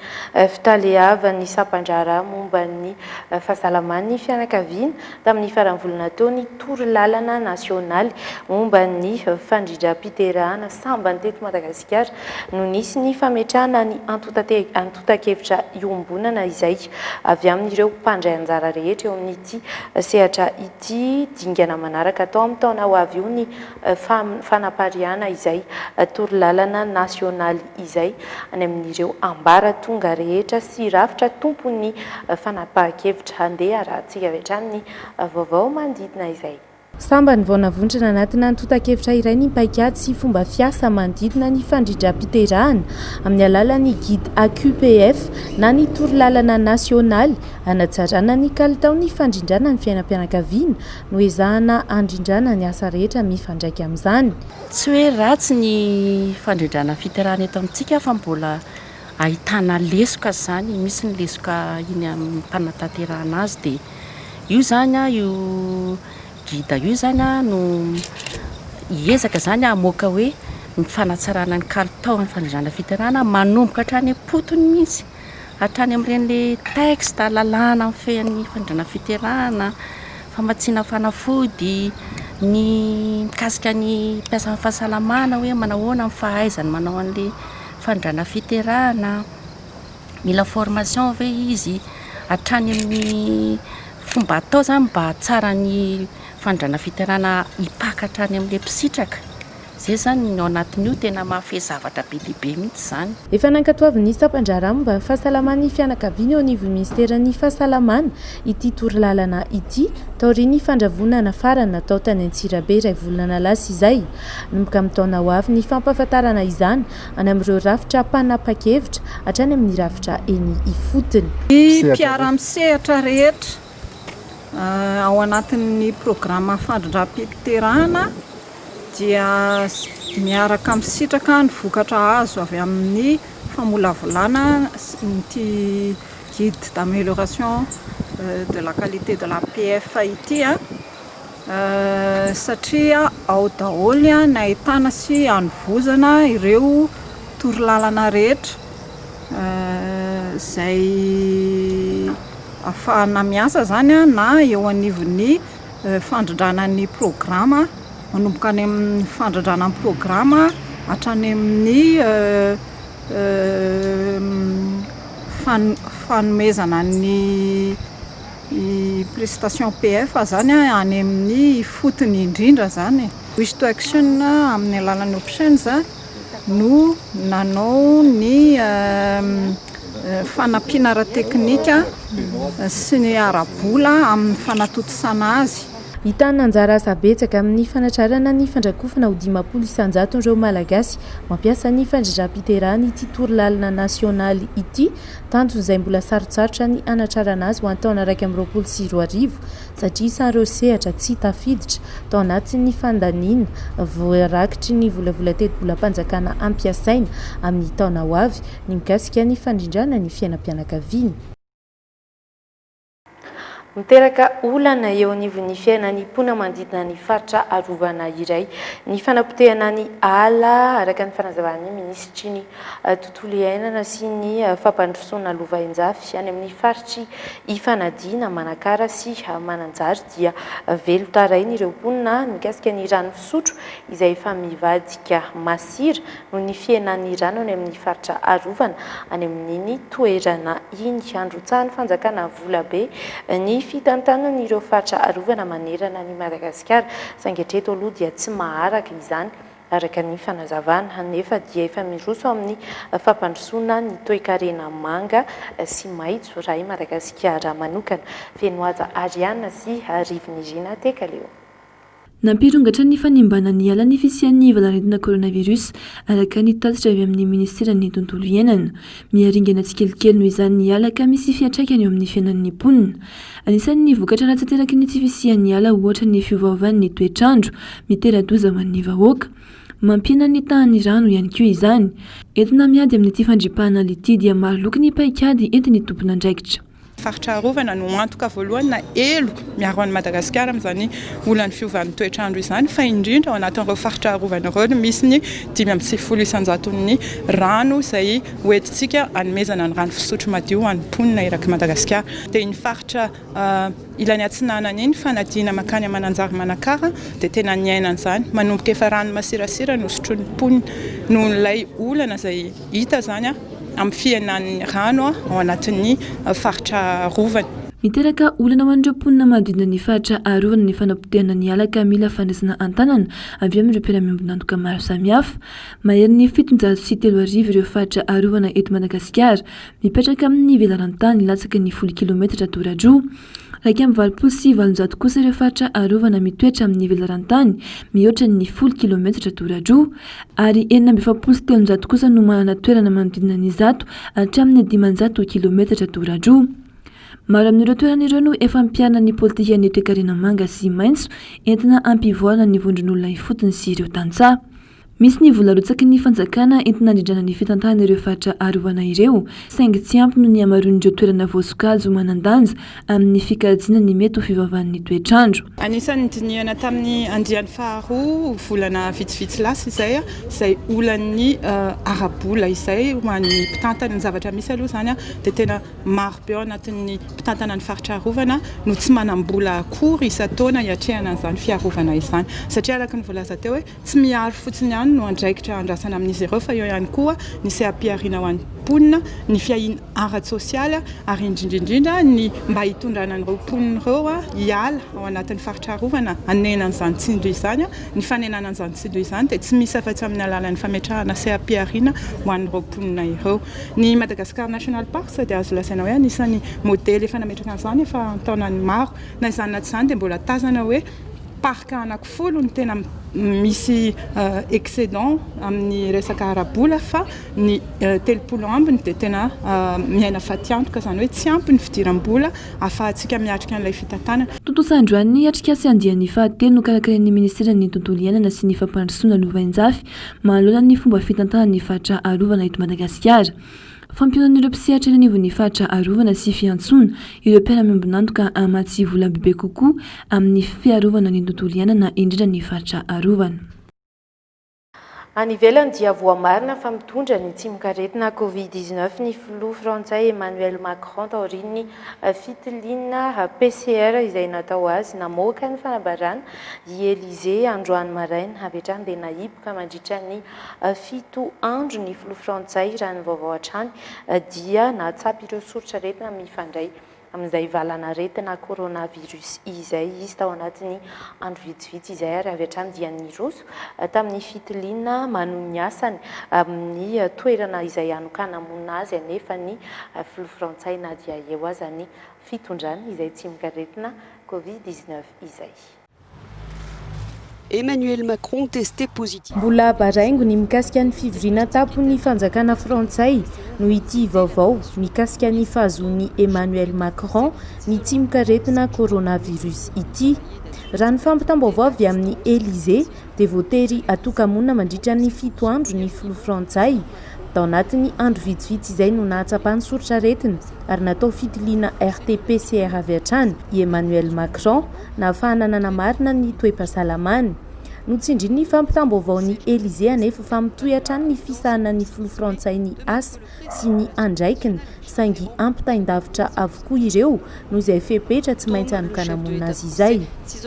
fitaleavany sampandrara momba ny fahasalaman'ny fianakaviana tamin'ny faran'ny volana teo ny torolalana nasionaly momba ny fandrindram-piterahana sambany teto Madagasikara no nisy ny fametrahana ny antotan-kevitra iombonana izay avy amin'ireo mpandray anjara rehetra eo amin'ity sehatra ity dingana manaraka atao amin'ny taona ho avy io ny fanapariana izay torolalana nasionaly izay any amin'ireo ambara tonga rehetra sy rafitra tompon'ny fanapahan-kevitra handeha arahantsika avy hatrany ny vaovao manodidina izay. Samba ny vaonavontrana anatina antotan-kevitra iray ny paikady sy fomba fiasa manodidina ny fandrindram-piterahana amin'ny alalan'ny guide AQPF na ny torolalana nasionaly hanatsarana ny kalitaon'ny fandrindrana ny fiainam-pianakaviana no ezahana handrindrana ny asa rehetra mifandraika amin'izany. Tsy hoe ratsy ny fandrindrana fiterahana eto amintsika fa mbola ahitana lesoka izany, misy ny lesoka iny amin'ny mpanantanterahana azy dia io zany io guide io zany no hiezaka zany hamoaka hoe ny fanatsarana ny kalitaon'ny fandrindrana fiterahana manomboka hatrany am-potony mihitsy, hatrany amin'ireny texte lalàna amin'ny fean'ny fandrindrana fiterahana, famatsiana fanafody, ny mikasika ny mpiasan'ny fahasalamana hoe manao ahoana amin'ny fahaizany manao an'ilay fandrindrana fiterahana, mila formation ve izy, hatrany amin'ny fomba atao zany mba tsara ny fandrindrana fiterahana hipaka hatrany amin'ilay mpisitraka. Zay zany no anatin'io tena mahafehy zavatra be dia be mihitsy zany. Efa nankatoavin'ny sampandrara momba ny fahasalaman'ny fianakaviana eo anivon'ny ministeran'ny fahasalamana ity torolalana ity taorian'ny fandravonana farany natao tany Antsirabe iray volana lasa izay. Nomboka amin'ny taona ho avy ny fampahafantarana izany any amin'ireo rafitra mpanapa-kevitra hatrany amin'ny rafitra eny Ifotony. Ny mpiara-misehatra rehetra ao anatin'ny programa fandrindram-piterahana dia miaraka misitraka ny vokatra azo avy amin'ny famolavolana ny guide d'amélioration de la qualité de la PF ity satria ao daholy ny ahitana sy hanovozana ireo torolalana rehetra izay ahafahana miasa zany na eo anivon'ny fandrindrana programa manomboka any amin'ny fandrindrana ny programa hatrany amin'ny fanomezana ny prestation PF zany any amin'ny fotony indrindra zany. Wish Action amin'ny alalan'ny Options no nanao ny fanampiana ara teknika sy ny arabola amin'ny fanatotosana azy. hitana anjara asa betsaka amin'ny fanatrarana ny fandrakofana ho 10 isanjato ireo malagasy mampiasa ny fandrindram-piterahana ity torolalina nasionaly ity tanjo izay mbola sarotsarotra ny anatrarana azy ho antaona 2024 satria isan'ireo sehatra tsy tafiditra tao anatin'ny fandaniana voarakitry ny volavola teti-bolam-panjakana ampiasaina amin'ny taona ho avy ny mikasika ny fandrindrana ny fiainam-pianakaviana. Miteraka olana eo anivon'ny fiainan'ny mpona manodidina ny faritra arovana iray. Ny fanapotehana ny ala araka ny fanazavany minisitry ny tontolo iainana sy ny fampandrosoana lovainjafy any amin'ny faritry Ifanadiana, Manakara sy Mananjary dia velo tarainy ireo mponina mikasika ny rano fisotro izay efa mivadika masira noho ny fiainan'ny rano any amin'ny faritra arovana any amin'iny toerana iny. Androtsahan'ny fanjakana Volabe ny fitantanana ireo faritra arovana manerana ny Madagasikara sangetreto aloha dia tsy maharaka izany araka ny fanazavana nefa dia efa miroso amin'ny fampandrosoana ny toe-karena manga sy maitso raha i Madagasikara manokana. Fenoaza Ariana sy Rivinirina Tekaleo. Nampirongatra ny fanimbanan'ny ala ny fisian'ny valarentina coronavirus araka ny tasitra avy amin'ny ministeran'ny tontolo iainana. Miaringana tsikelikely noho izany ala ka misy fiantraikany eo amin'ny fiainan'ny mponina. Anisan'ny vokatra ratsy ateraky ny tsy fisian'ny ala ohatra ny fiovaovan'ny toetrandro mitera-doza ho an'ny vahoaka. Mampihana ny tahan'ny rano ihany koa izany. Entina miady amin'ity fandripahana ity dia maro loko ny paikady entin'ny tompona andraikitra. Faritra arovana no antoka voalohany na elo miaro an'i Madagasikara amin'izany olan'ny fiovan'ny toetrandro izany fa indrindra ao anatin'ireo faritra arovana ireo misy ny 5.0 isanjaton'ny rano izay hoentintsika hanomezana ny rano fisotro madio ho an'ny mponina eraky Madagasikara. Dia ny faritra ilany atsinanana iny fanadina makany Mananjary Manakara dia tena niainana izany manomboka efa rano masirasira no sotro'ny mponina noho n'ilay olana izay hita zany amin'ny fiainan'ny rano ao anatin'ny faritra arovana. Miteraka olana ho an'ireo mponina manodidina ny faritra arovana ny fanapotehana ny ala ka mila fandraisana antanana avy amin'ireo mpiara-miombonantoka maro samihafa. Mahery ny 703 ireo faritra arovana eto Madagasikara mipetraka amin'ny velarantany latsaky ny 10 km tora-dro. Raika amin'ny 700 kosa ireo faritra arovana mitoetra amin'ny velarantany mihoatra ny 10 km tora-dro ary 707 kosa no manana toerana manodidina ny zato hatramin'ny 500 km tora-dro. Maro amin'ireo toerana ireo no efa mpiana ny politika ny toe-karena manga sy maitso entina ampivoarana ny vondron'olona ifotony sy ireo tantsaha. Misy ny volarotsaka ny fanjakana entina handrindrana ny fitantana ireo faritra arovana ireo saingy tsy ampy no ny amaroan'ireo toerana voasokajy manan-danja amin'ny fikajiana ny mety ho fivavahan'ny toetrandro. Anisan'ny dinihana tamin'ny andiany faharoa volana vitsivitsy lasa izay olan'ny arabola izay ho an'ny mpitantana ny zavatra misy aloha izany dia tena maro be ao anatin'ny mpitantana ny faritra arovana no tsy manam-bola akory isa-taona hiatrehana an'izany fiarovana izany satria araka ny voalaza teo hoe tsy miaro fotsiny no andraikitra andrasana amin'izy ireo fa eo ihany koa ny seha-piariana ho an'ny mponina ny fiahina ara-tsosialy ary indrindrindrindra ny mba hitondrana an'ireo mponina ireo hiala ao anatin'ny faritra arovana hanena an'izany tsindro izany ny fanenana an'izany tsindro izany dia tsy misy afa-tsy amin'ny alalan'ny fametrahana seha-piariana ho an'ireo mponina ireo. Ny Madagascar National Parks dia azo lasaina hoe anisan'ny modely efa nametraka an'izany efa taonany maro na izany na tsy izany dia mbola tazana hoe parka anankifolo ny tena misy excédent amin'ny resaka arabola fa ny 30 ambiny dia tena miaina faty antoka izany hoe tsy ampy ny fidiram-bola ahafahantsika miatrika an'ilay fitantanana. Tontolo androany atrikasy andian'ny fahatelo no karakarain'ny ministeran'ny tontolo iainana sy ny fampandrosoana lovainjafy manoloana ny fomba fitantanana ny faritra arovana eto Madagasikara. Fampionan'ireo mpisehatra eny anivon'ny faritra arovana sy fiantsoana ireo mpiara-miombonantoka amatsy vola bebe kokoa amin'ny fiarovana ny tontolo iainana indrindra ny faritra arovana. Any ivelany dia voamarina fa mitondra ny tsimon-karetina Covid-19 ny filoha frantsay Emmanuel Macron taorian'ny fitiliana PCR izay natao azy namoaka ny fanabarana i Élysée androany maraina havetrany dia nahiboka mandritra ny 7 andro ny filoha frantsay raha ny vaovao hatrany dia natsapy ireo soritra-retina mifandray amin'izay valana retina coronavirus izay izy tao anatin'ny andro vitsivitsy izay ary avy hatrany dia niroso tamin'ny fitiliana manon ny asany amin'ny toerana izay anokana monina azy anefa ny filoha frantsay na dia eo aza ny fitondrany izay tsimon-karetina Covid-19 izay. Emmanuel Macron testé positif. Mbola baraingo ny mikasika ny fivoriana tapon'ny fanjakana frantsay no ity vaovao mikasika ny fahazon'ny Emmanuel Macron ny tsy mikaretina coronavirus ity. Raha ny fampitam-baovao avy amin'ny Élysée dia voatery atoka-monina mandritra ny 7 andro ny filoha frantsay. Tao anatin'ny andro vitsivitsy izay no nahatsapany soritra aretina ary natao fitiliana RT-PCR avy hatrany i Emmanuel Macron na ahafahana nanamarina ny toe-pahasalamany. Notsindry ny fampitam-baovao ny Élysée anefa fa mitohy hatrany ny fisahana ny filoha frantsay ny asa sy ny andraikiny saingy ampitaindavitra avokoa ireo noho izay fepetra tsy maintsy hanokana monina azy izay.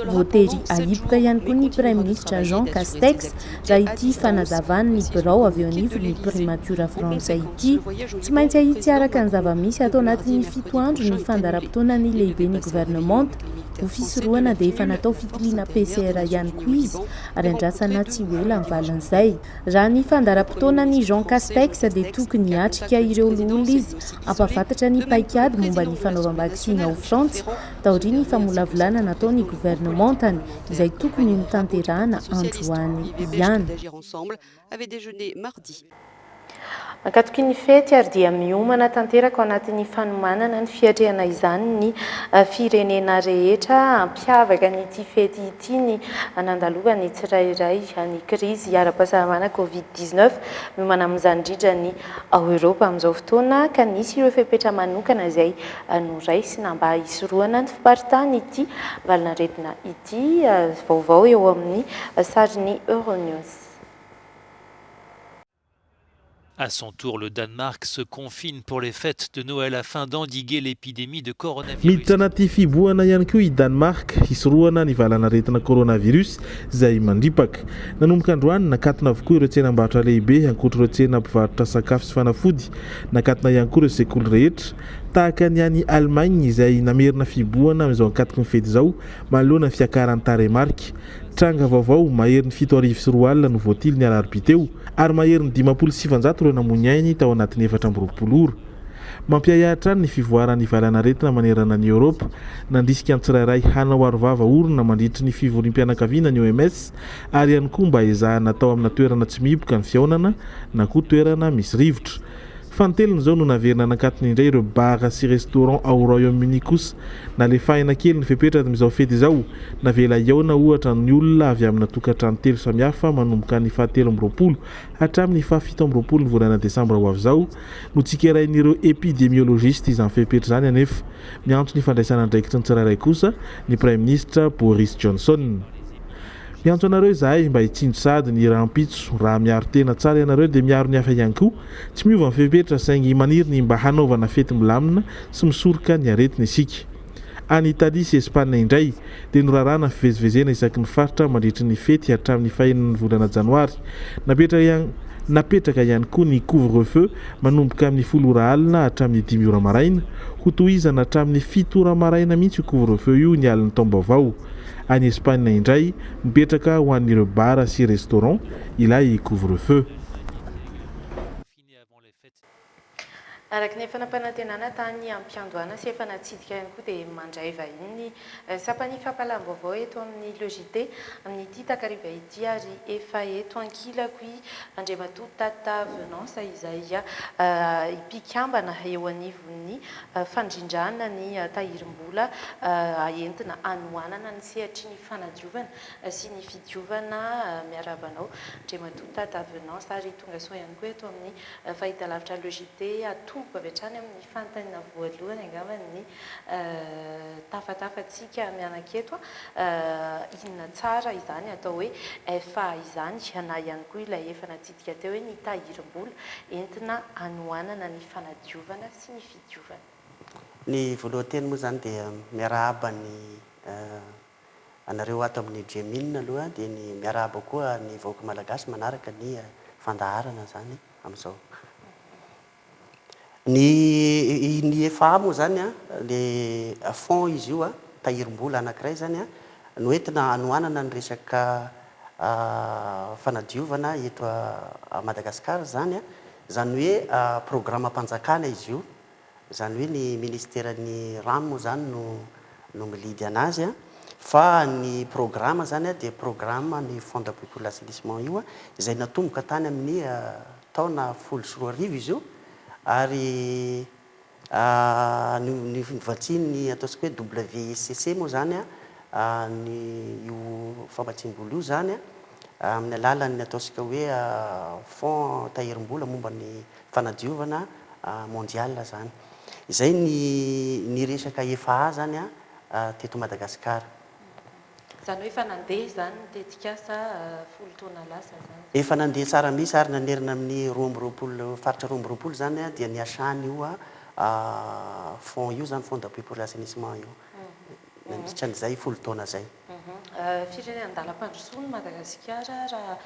Voatery ahiboka ihany koa ny Premier ministre Jean Castex raha ity fanazavany ny birao avy eo anivon'ny primature frantsay ity. Tsy maintsy ahitsy araka ny zava-misy atao anatin'ny 7 andro ny fandaram-potoana ny lehiben'ny gouvernement. Ho fisorohana dia efa natao fitiliana PCR ihany koa izy ary andrasana tsy ela amin'ny valan'izay. Raha ny fandaram-potoana ny Jean Castex dia tokony hiatrika ireo loholona izy ampafantatra ny paikady momba ny fanaovam-baksiny ao Frantsa taoriany famolavolana nataony gouvernementany izay tokony ho tanterahana androany ihany. Ankatoky ny fety ary dia miomana tanteraka ao anatin'ny fanomanana ny fiatrehana izany ny firenena rehetra ampiavaka n'ity fety ity ny nandalovany tsirairay ny krizy ara-pahasalamana Covid-19 miomana amin'izany indrindra ny Europa amin'izao fotoana ka nisy ireo fepetra manokana izay noraisina mba hisorohana ny fiparitana ity valinaretina ity vaovao eo amin'ny sarin'ny Euronews. À son tour, le Danemark se confine pour les fêtes de Noël afin d'endiguer l'épidémie de coronavirus. Miditra anaty fiboana ihany koa i Danemark hisorohana ny valanaretina coronavirus izay mandripaka. Nanomboka androany nakatona avokoa ireo tsenam-barotra lehibe ankoatra ireo tsena mpivarotra sakafo sy fanafody. Nakatona ihany koa ireo sekoly rehetra tahaka ny any Allemagne izay namerina fiboana amin'izao ankatoky ny fety izao manoloana ny fiakaran'ny taremarika. Tranga vaovao mahery ny 7,4 no voatily ny alarobia teo ary mahery ny 5,700 ireo namony ainy tao anatin'ny 420 ora. Mampiahatra ny fivoaran'ny valanaretina manerana ny Europa nandrisika ny tsirairay hanao arovava orona mandritry ny fivoriam-pianakaviana ny OMS ary ihany koa mba ezahana atao amina toerana tsy mihiboka ny fiaonana na koa toerana misy rivotra. Fanteliny zao no naverina nakatony indray ireo bar sy restaurant ao Royaume-Uni kosa nalefahina kely ny fepetra amin'izao fety izao navela iaona ohatra ny olona avy amina tokantrano telo samihafa manomboka ny 17 hatramin'ny 17 ny volana desambra ho avy zao no tsikerain'ireo épidémiologiste izany fepetra izany anefa miantso ny fandraisana andraikitry ny tsirairay kosa ny Prime Ministre Boris Johnson. Miantso anareo izahay mba hitsindry sady ny rahampitso raha miaro tena tsara ianareo dia miaro ny hafa ihany koa tsy miova ny fepetra saingy maniry ny mba hanaovana fety milamina sy misoroka ny aretina isika. Any Italia sy Espagne indray dia norarana fivezivezena isaky ny faritra mandritry ny fety hatramin'ny 1 volana janoary. Napetraka ihany koa ny couvre-feu manomboka amin'ny 10 ora alina hatramin'ny 10 ora maraina ho tohizana hatramin'ny 7 ora maraina mihitsy couvre-feu io ny alin'ny taom-baovao. Any Espagne indray mipetraka ho an'ireo bar sy restaurant ilay couvre-feu. Araka ny efa nampanantenana tany ampiandohana sy efa natsidika ihany koa dia mandray vahiny sapany fampalam-baovao eto amin'ny logité amin'ity takariva ity ary efa eto ankilako Andriamatoa Tata Venance izay ipikambana eo anivon'ny fandrindrana ny tahirim-bola entina anohanana ny sehatry ny fanadiovana sy ny fidiovana miarabanao Andriamatoa Tata Venance ary tonga soa ihany koa eto amin'ny fahitalavitra logité avy hatrany amin'ny fantanina voalohany angambany tafatafatsika mianaketo inona tsara izany atao hoe efa izany na ihany koa ilay efa natsidika teo hoe ny tahirim-bola entina anohanana ny fanadiovana sy ny fidiovana. Ny voalohanteny moa zany dia miarahaba ny anareo ato amin'ny Gemine aloha dia ny miarahaba koa ny vahoaka malagasy manaraka ny fandaharana zany amin'izao. Ny efa moa zany le fond izy io tahirim-bola anankiray zany no entina anohanana ny resaka fanadiovana eto a Madagasikara zany zany hoe programme-mpanjakana izy io zany hoe ny ministera ny rano moa zany no milidy anazy fa ny programme zany a dia programme ny fond d'appui pour l'assainissement io a izay natomboka tany amin'ny taona 14 izy io ary ny vatsiny ataontsika hoe WCC moa zany a ny io fambatsim-bola io zany a amin'ny alalan'ny ataontsika hoe fond tahirim-bola momba ny fanadiovana mondial zany izay ny resaka EFA zany a teto Madagasikara. Zany hoe efa nandeha zany tetika sa folo taona lasa zany? Efa nandeha tsara misy ary nanerina amin'ny faritra 20 zany a dia niasany io fond io zany fond d'appui pour l'assainissement io nandritran'izay folo taona zay. Firenena andalam-pandrosoana Madagasikara raha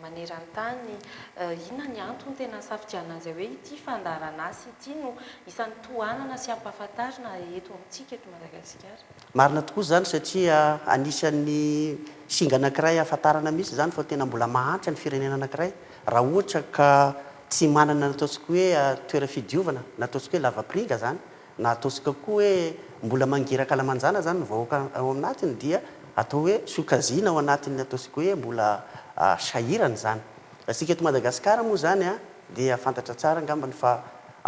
maneran-tany inona ny antony tena safidianana an'izay hoe ity fandarana asy ity no isan'ny tohanana sy ampahafantarina eto amintsika eto Madagasikara? Marina tokoa zany satria anisan'ny singa anankiray ahafantarana mihitsy zany fa tena mbola mahantra ny firenena anankiray raha ohatra ka tsy manana nataontsika hoe toera fidiovana na ataontsika hoe lavapringa zany na ataontsika koa hoe mbola mangerakalamanjana zany ny vahoaka ao aminatiny dia atao hoe sokazina ao anatiny ataontsika hoe mbola sahirana zany. Asika eto Madagasikara moa zany dia fantatra tsara angambany fa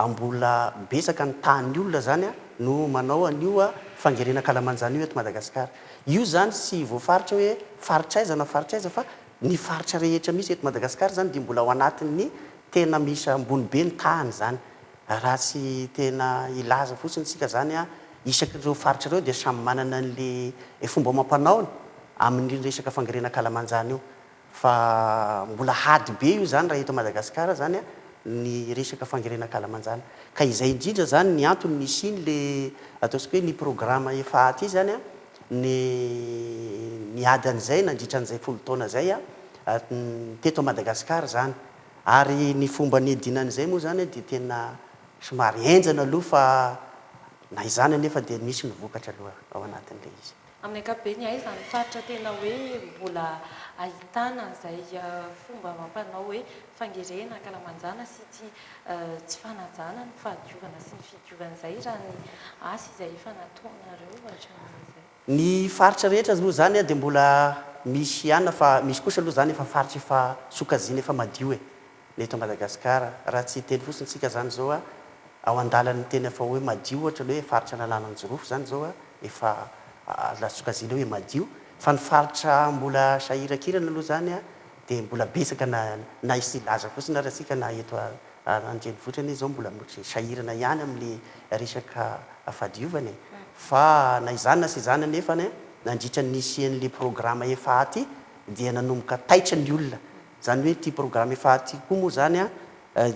mbola besaka ny tany olona zany no manao an'io fangerena kalamanjana io eto Madagasikara. Io zany sy voafaritra hoe faritra aiza fa ny faritra rehetra misy eto Madagasikara zany dia mbola ao anatin'ny tena misy ambony be ny tany zany. Raha tsy tena ilaza fotsiny sika zany isak'ireo faritra ireo dia samy manana an'le fomba mampanaony amin'ny resaka fangerena kalamanjana io fa mbola hady be io zany raha eto Madagasikara zany ny resaka fangerena kalamanjana ka izay indrindra zany ny antony ny siny le ataontsika hoe ny programme efa aty zany ny ady an'izay nandritran'izay folo taona zay teto Madagasikara zany ary ny fomba niedinan'izay moa zany dia tena somary enjana aloha fa na izany anefa dia misy nivokatra aloha ao anatin'ilay izy. Amin'ny ankapobeny aiza ny faritra tena hoe mbola ahitana izay fomba mampanao hoe fangerena kalamanjana sy tsy fanajana ny fahadiovana sy ny fidiovana izay raha ny asy izay efa nataonareo hatramin'izay? Ny faritra rehetra moa zany dia mbola misy ihany fa misy kosa aloha zany efa faritra efa sokazina efa madio eto Madagasikara raha tsy teny fotsiny sika zany zao ao andalany tena efa hoe madio ohatra hoe faritra Analananjorofo zany zao efa sokazina hoe madio fa ny faritra mbola sahirakirana aloha zany dia mbola besaka na isy laza fotsiny raha sika na eto andrenivohitra anie zao mbola sahirana ihany amin'ny resaka fahadiovana fa na izany na sy izany anefany nandritra nisy an'le programme efa aty dia nanomboka taitra ny olona zany hoe ty programme efa aty koa moa zany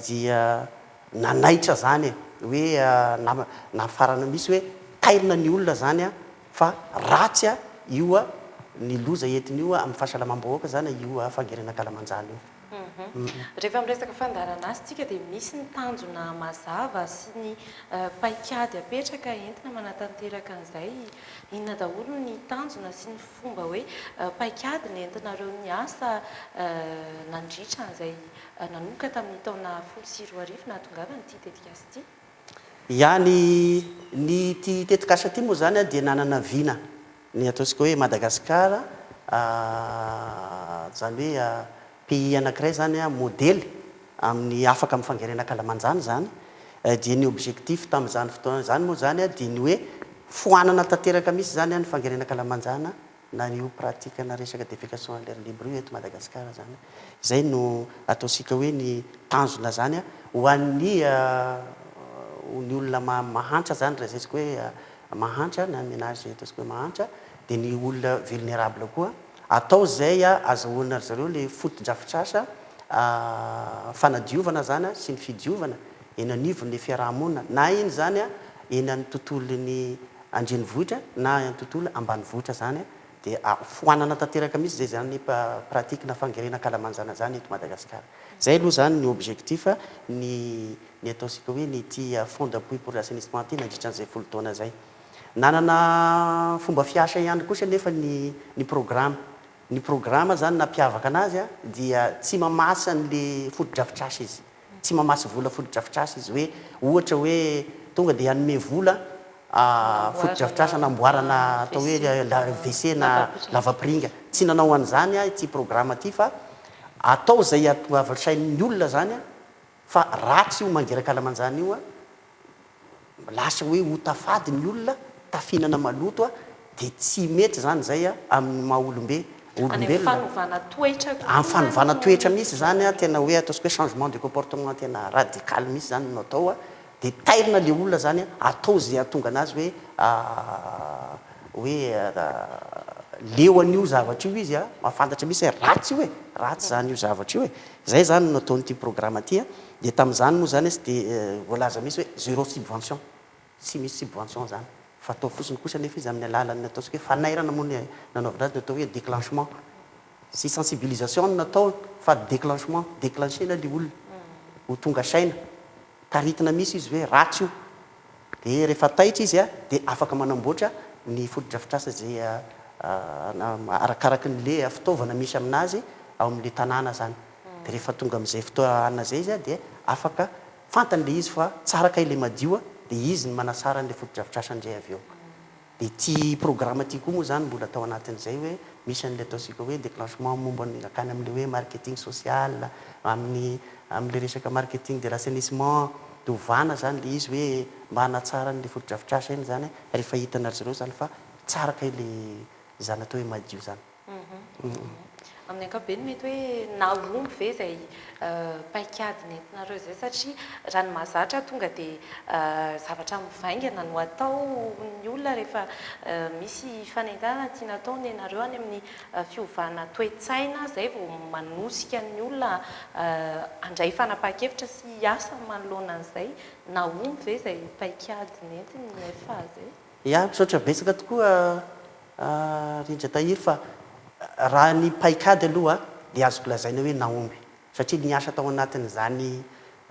dia nanaitra zany hoe nafarana misy hoe tairina ny olona zany fa ratsy io ny loza entin'io amin'ny fahasalamam-bahoaka zany io fangerena kalamanjana io. Rehefa miresaka fandarana azy tsika dia misy ny tanjona mazava sy ny paikady apetraka entina manatanteraka an'izay inona daholo ny tanjona sy ny fomba hoe paikady ny entinareo ny asa nandritra an'izay nanomboka tamin'ny taona 14 nahatongava ny ty tetika asy ty? Ny ty tetika asa ty moa zany dia nanana vina ny ataontsika hoe Madagasikara zany hoe pays anankiray zany modely amin'ny afaka amin'ny fangerena kalamanjana zany dia ny objectif tamin'izany fotoana zany moa zany dia ny hoe foanana tanteraka misy zany ny fangerena kalamanjana na io pratique na resaka défécation à l'air libre io eto Madagasikara zany izay no ataontsika hoe ny tanjona zany ho an'ny olona mahantra zany raha zaitsika hoe mahantra na ménage ataontsika hoe mahantra dia ny olona vulnérable koa atao zay azahoana zareo le foto-drafitrasa fanadiovana zany sy ny fidiovana eny anivon'ny fiarahamonina na iny zany eny amin'ny tontolony andrenivohitra na ny tontolo ambanivohitra zany dia foanana tanteraka misy zay zany pratique na fangerena kalamanjana zany eto Madagasikara. Zay aloha zany ny objectif ny ataontsika hoe ny ty fond d'appui pour l'assainissement ty nandritran'izay folo taona zay. Nanana fomba fiasa ihany kosa nefa ny programme. Ny programme zany nampiavaka anazy dia tsy mamasa an'le foto-drafitrasa izy. Tsy mamasa vola foto-drafitrasa izy hoe ohatra hoe tonga dia hanome vola fotodrafitrasa namboarana atao hoe WC na lavapiringa tsy nanao an'izany ty programme ty fa atao zay atoavasain'ny olona zany fa ratsy io mangeraka alamanjany io lasa hoe hotafady ny olona tafinana maloto dia tsy mety zany zay amin'ny maha olombelona amin'ny fanovana toetra misy zany tena hoe ataosika hoe changement de comportement tena radical misy zany no atao dia tairina le olona zany atao zay atonga anazy hoe leo an'io zavatra io izy mafantatra misy ratsy io ratsy zany io zavatra io zay zany no ataonyty programme ty dia tamin'izany moa zany tsy dia voalaza misy hoe zéro subvention tsy misy subvention zany fa atao fosiny kosa nefa izy amin'ny alalan'ny ataosika hoe fanairana moa ny nanaovana azy natao hoe déclenchement sy sensibilisation no natao fa déclenchement déclenchena le olona ho tonga saina taritina misy izy hoe ratsy io dia rehefa taitra izy dia afaka manamboatra ny fotodrafitrasa zay arakaraky n'le fitaovana misy aminazy ao amin'le tanàna zany dia rehefa tonga amin'izay fotoana zay izy dia afaka fantan'le izy fa tsara kay le madio dia izy ny manasara n'le fotodrafitrasa ndray avy eo dia ty programme ty koa moa zany mbola atao anatin'izay hoe misy an'le ataosika hoe déclenchement momba akany amin'le hoe marketing social amin'le resaka marketing de l'assainissement dia hovana zany le izy hoe mba hanatsara n'le fotodrafitrasa iny zany rehefa hitanazy ireo zany fa tsara kay le zany atao hoe madio zany amin'ny ankapobeny mety hoe naomby ve zay paikady nentinareo zay satria raha ny mahazatra tonga dia zavatra mivaingana no atao ny olona rehefa misy fanentanana tiana atao nenareo any amin'ny fiovana toe-tsaina zay vao manosika ny olona andray fanapa-kevitra sy asa manoloana an'izay naomby ve zay paikady nentiny efa zay misaotra betsaka tokoa rindra tahiry fa raha ny paikady aloha dia azoko lazaina hoe naomby satria ny asa tao anatin'izany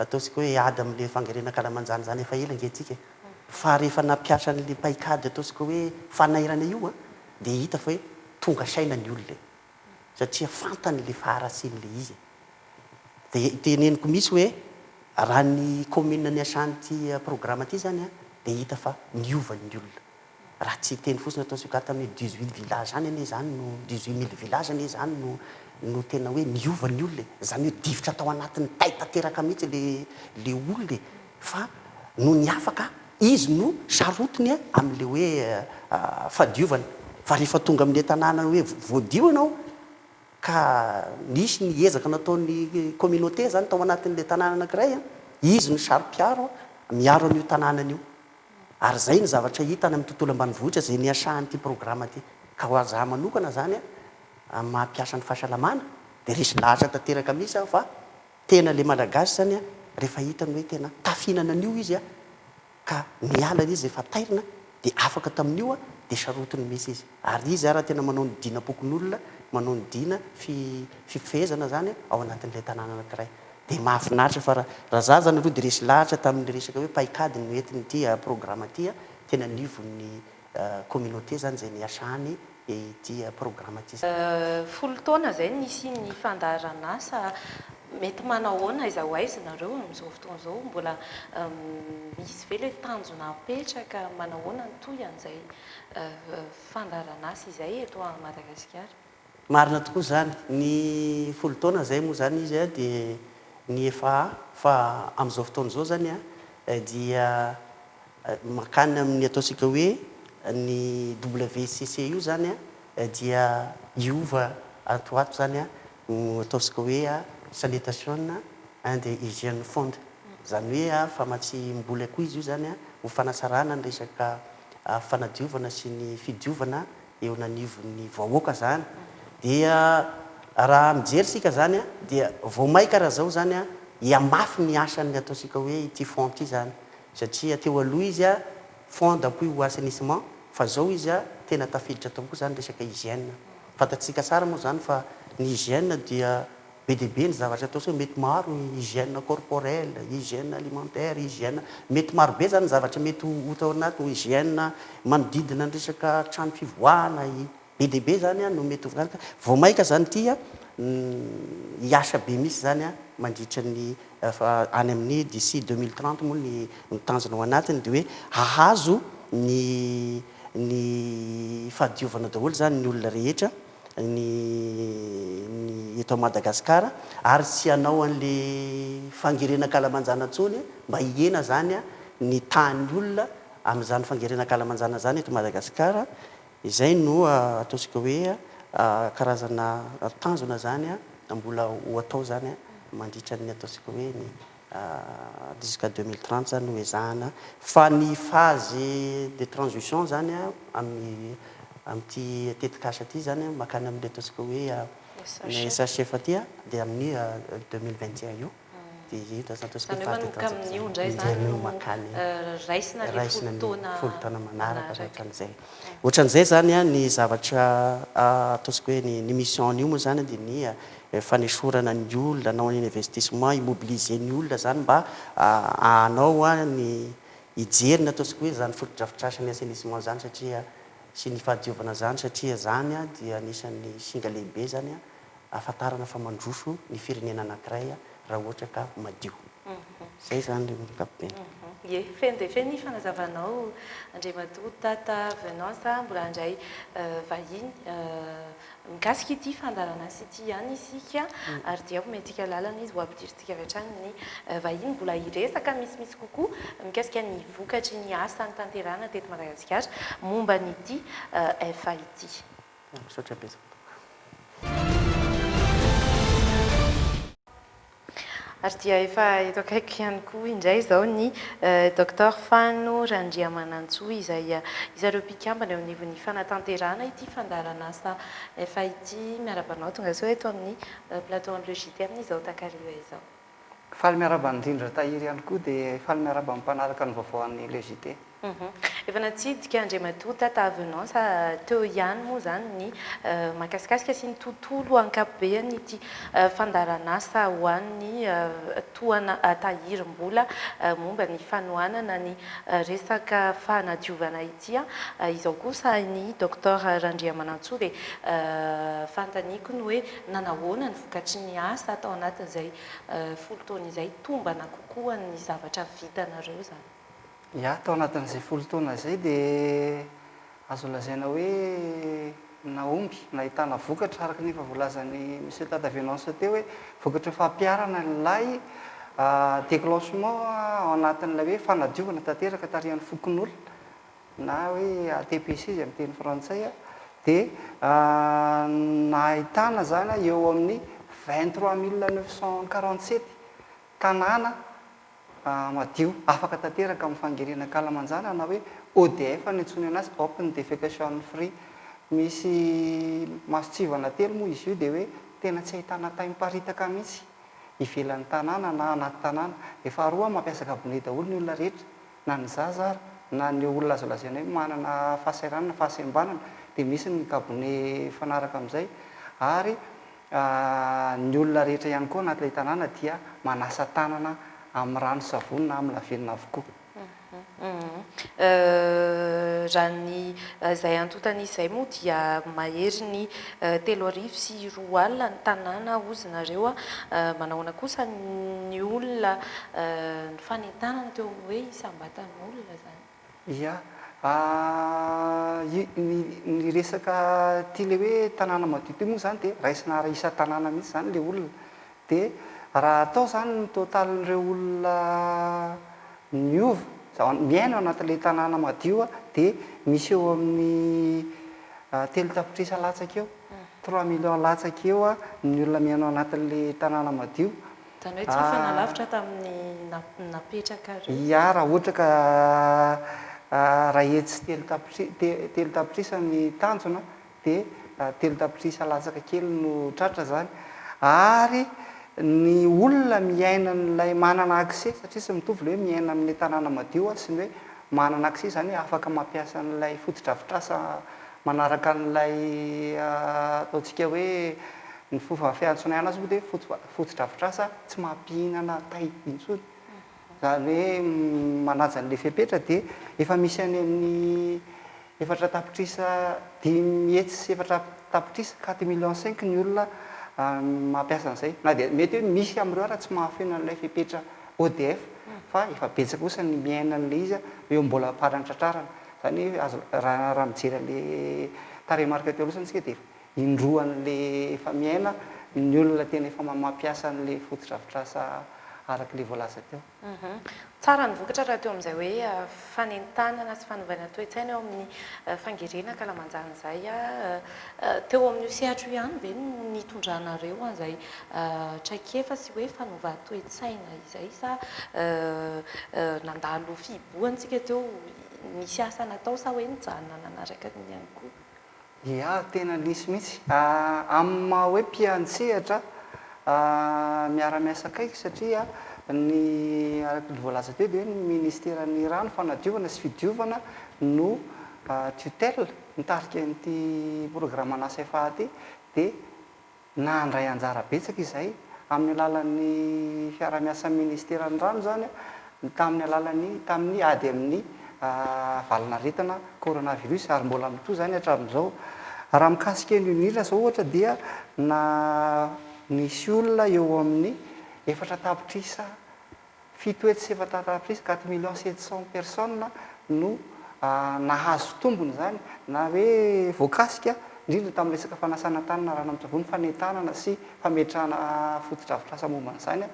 ataosika hoe ady amin'le fangarena kalamanjany zany efa ela ngetsika fa rehefa nampiasa n'le paikady ataosika hoe fanairana io dia hita fa hoe tonga saina ny olona satria fantany le faharasin'le izy dia teneniko misy hoe raha ny commune ny asan'ty programme ty zany dia hita fa niovan'ny olona raha tsy teny fosiny ataosika tamin'ny 18 village any ane zany no 18 000 village ane zany no tena hoe niovan'ny olona zany hoe difotra atao anatin'ny tay tanteraka mihitsy le olona fa no ny afaka izy no sarotiny amin'le hoe fadiovana fa rehefa tonga amin'le tanàna hoe voadio anao ka nisy ny ezaka nataon'ny communauté zany tao anatin'le tanàna anankiray izy no saro-piaro miaro an'io tanànan'io ary zay ny zavatra hitany amin'ny tontolo ambanivohitra zay niasahan'ity programme ty ka ho aza manokana zany mampiasa ny fahasalamana dia resy lahatra tanteraka misy fa tena le malagasy zany rehefa hitany hoe tena tafinana an'io izy ka miala izy efa tairina dia afaka tamin'io dia sarotiny misy izy ary izy raha tena manao ny dina pokon'olona manao ny dina fifehezana zany ao anatin'le tanàna anankiray dia mahafinaritra fa raha za zany aloha dia resy lahatra tamin'ny resaka hoe paikady no entiny ty programme ty tena nivon'ny communauté zany zay niasany ty programme ty folo taona zay nisy ny fandarana asa mety manao hoana izao aizinareo amin'izao fotoana zao mbola misy ve le tanjona apetraka manao hoana ny toy an'izay fandarana asa izay eto a Madagasikara marina tokoa zany ny folo taona zay moa zany izy dia ny efa fa amin'izao fotoana zao zany dia makany amin'ny ataosika hoe ny WCC io zany dia iova atoato zany ataosika hoe sanitation de hygiène fond zany hoe fa matsy mbola koa izy io zany ho fanasarana ny resaka fanadiovana sy ny fidiovana eo nanivon'ny vahoaka zany dia raha mijery sika zany dia vao maika raha zao zany hiamafy ny asany ataosika hoe ity fond ty zany satria teo aloha izy fond d'appui au assainissement fa zao izy tena tafiditra tao koa zany resaka hygiène fantatsika tsara moa zany fa ny hygiène dia be dia be ny zavatra ataosika hoe mety maro hygiène corporelle hygiène alimentaire hygiène mety maro be zany zavatra mety ho tao anaty hygiène manodidina ny resaka trano fivoahana be dia be zany no mety hovana vao maika zany ty hiasa be misy zany mandritra ny any amin'ny d'ici 2030 moa ny tanjona ao anatiny dia hoe ahazo ny fahadiovana daholo zany ny olona rehetra ny eto Madagasikara ary tsy hanao an'le fangerenan-kalamanjana-tsony mba hiena zany a ny tany olona amin'izany fangerenan-kalamanjana zany eto Madagasikara. Izay no ataontsika hoe karazana tanjona zany a mbola ho atao zany a mandritra ny ataontsika hoe ny jusqu'à 2030 zany no ezahana fa ny phase de transition zany a amin'ity tetikasa ty zany a makany amin'le ataontsika hoe SHF aty a dia amin'ny 2021 io dia io ataontsika hoe phase de transition makany raisina ny folo taona manaraka ohatran'izay. Ohatran'izay zany a ny zavatra ataontsika hoe ny mission io moa zany dia ny fanesorana ny olona anao ny investissement immobiliser ny olona zany mba anao ny hijerina ataontsika hoe zany fotodrafitrasany assainissement zany satria sy ny fahadiovana zany satria zany a dia anisan'ny singa lehibe zany a ahafantarana fa mandroso ny firenena anankiray raha ohatra ka madio. Zay zany le ankapobeny. Ie, feno dia feno ny fanazavanao Andriamatoa Tata Venance mbola handray vahiny mikasika ity fandarana sy ity ihany isika ary dia omentsika lalana izy ho ampidirintsika avy hatrany ny vahiny mbola hiresaka misimisy kokoa mikasika ny vokatry ny asa ny tanterahana teto Madagasikara momba nyity efa ity. Misaotra betsaka. Ary dia efa eto akaiky ihany koa indray izao ny Dr Fano Randriamanantsoa izay zareo mpikambana eo anivon'ny fanatanterahana ity fandarana asa efa ity miarabanao tonga sao eto amin'ny plateau enregistré amin'izao takariva izao. Faly miaraba indrindra tahiry ihany koa dia faly miaraba mimpanaraka ny vaovaon'ny legité. Efa natsidika Andriamatoa Tata Venance teo ihany moa zany ny makasikasika sy ny tontolo ankapobeny ity fandarana asa ho an'ny tohana tahirim-bola momba ny fanohanana ny resaka fanadiovana ity izao kosa ny Dr Randriamanantsoa dia fantaniko ny hoe nanahoana ny vokatry ny asa atao anatin'izay folo taona izay tombana kokoa ny zavatra vitanareo zany. Ya, tao anatin'izay folo taona izay dia azo lazaina hoe naomby nahitana vokatra araka ny efa voalazany Monsieur Tata Venance teo hoe vokatra fampiarana ilay déclenchement ao anatin'ilay hoe fanadiovana tanteraka tarihan'ny fokon'olona na hoe ATPC izy amin'ny teny frantsay dia nahitana zany eo amin'ny 23 947 tanàna madio afaka tanteraka amin'ny fangerenan-kalamanjana na hoe ODF ny antsony anazy open defecation free. Misy masitsivana telo moa izy io dia hoe tena tsy ahitana taim-paritaka mihitsy ivelan'ny tanàna na anaty tanàna. Dia faharoa mampiasa gabone daholo ny olona rehetra na ny zaza ary na ny olona azo lazaina hoe manana fahasahiranana fahasembanana dia misy ny gabone fanaraka amin'izay ary ny olona rehetra ihany koa anatin'ilay tanàna dia manasa tanana amin'ny rano savony na amin'ny lavenina avokoa. Raha ny izay antotan'izay moa dia mahery ny 3,4 ny tanàna ozinareo manahoana kosa ny olona ny fanentanana teo hoe isam-batan'olona zany. Ia, ny resaka ty le hoe tanàna madio ty moa zany dia raisina isa tanàna mihitsy zany le olona dia raha atao zany ny totalin'ireo olona miova miaina ao anatin'ilay tanàna madio dia misy eo amin'ny 3 tapitrisa latsaka eo 3 millions latsaka eo ny olona miaina ao anatin'ilay tanàna madio. Zany hoe tsy mifanalavitra tamin'ny napetraka reo. Ia, raha ohatra ka raha etsy 3 tapitrisa ny tanjona dia 3 tapitrisa latsaka kely no tratra zany ary ny olona miaina n'ilay manana accès satria tsy mitovy le hoe miaina amin'ilay tanàna madio sy ny hoe manana accès zany hoe afaka mampiasa n'ilay fotodrafitrasa manaraka n'ilay ataontsika hoe ny fomba fiantsonay azy moa dia fotodrafitrasa tsy mampihinana tay intsony zany hoe manaja n'ilay fepetra dia efa misy any amin'ny 4 tapitrisa 10 hetsy sy 4 tapitrisa 4 millions 5 ny olona mampiasa an'izay na dia mety hoe misy amin'ireo raha tsy mahafena n'ilay fepetra ODF fa efa betsaka kosa ny miaina n'ilay izy eo mbola parantratrarana zany hoe raha mijery an'le tarehimarika teo aloha tsika dia indroan'le efa miaina ny olona tena efa mampiasa an'le fotodrafitrasa arak'le voalaza teo. Tsara ny vokatra raha teo amin'izay hoe fanentanana sy fanovana toe-tsaina eo amin'ny fangerena kalamanjana izay teo amin'io sehatra io ihany ve nitondranareo an'izay traikefa sy hoe fanova toe-tsaina izay sa nandalo fiboantsika teo misy asa natao sa hoe nijanona nanaraka ny ihany koa? Ia, tena nisy mihitsy amin'ny maha hoe mpiantsehatra miara-miasa akaiky satria ny araky ny voalaza teo dia ny ministeran'ny rano fanadiovana sy fidiovana no tutelle nitarika n'ity programme an'asa efa ty dia nandray anjara betsaka izay amin'ny alalan'ny fiara-miasa ministeran'ny rano zany tamin'ny ady amin'ny valinaretana coronavirus ary mbola mitoa zany hatramin'izao. Raha mikasika ny indrindra zao ohatra dia nisy olona eo amin'ny 4 tapitrisa 7 tapitrisa 4,700,000 personnes no nahazo tombony zany na hoe voakasika indrindra tamin'ny resaka fanasana tanana rano amin'ny savony fanentanana sy fametrahana fotodrafitrasa momban'izany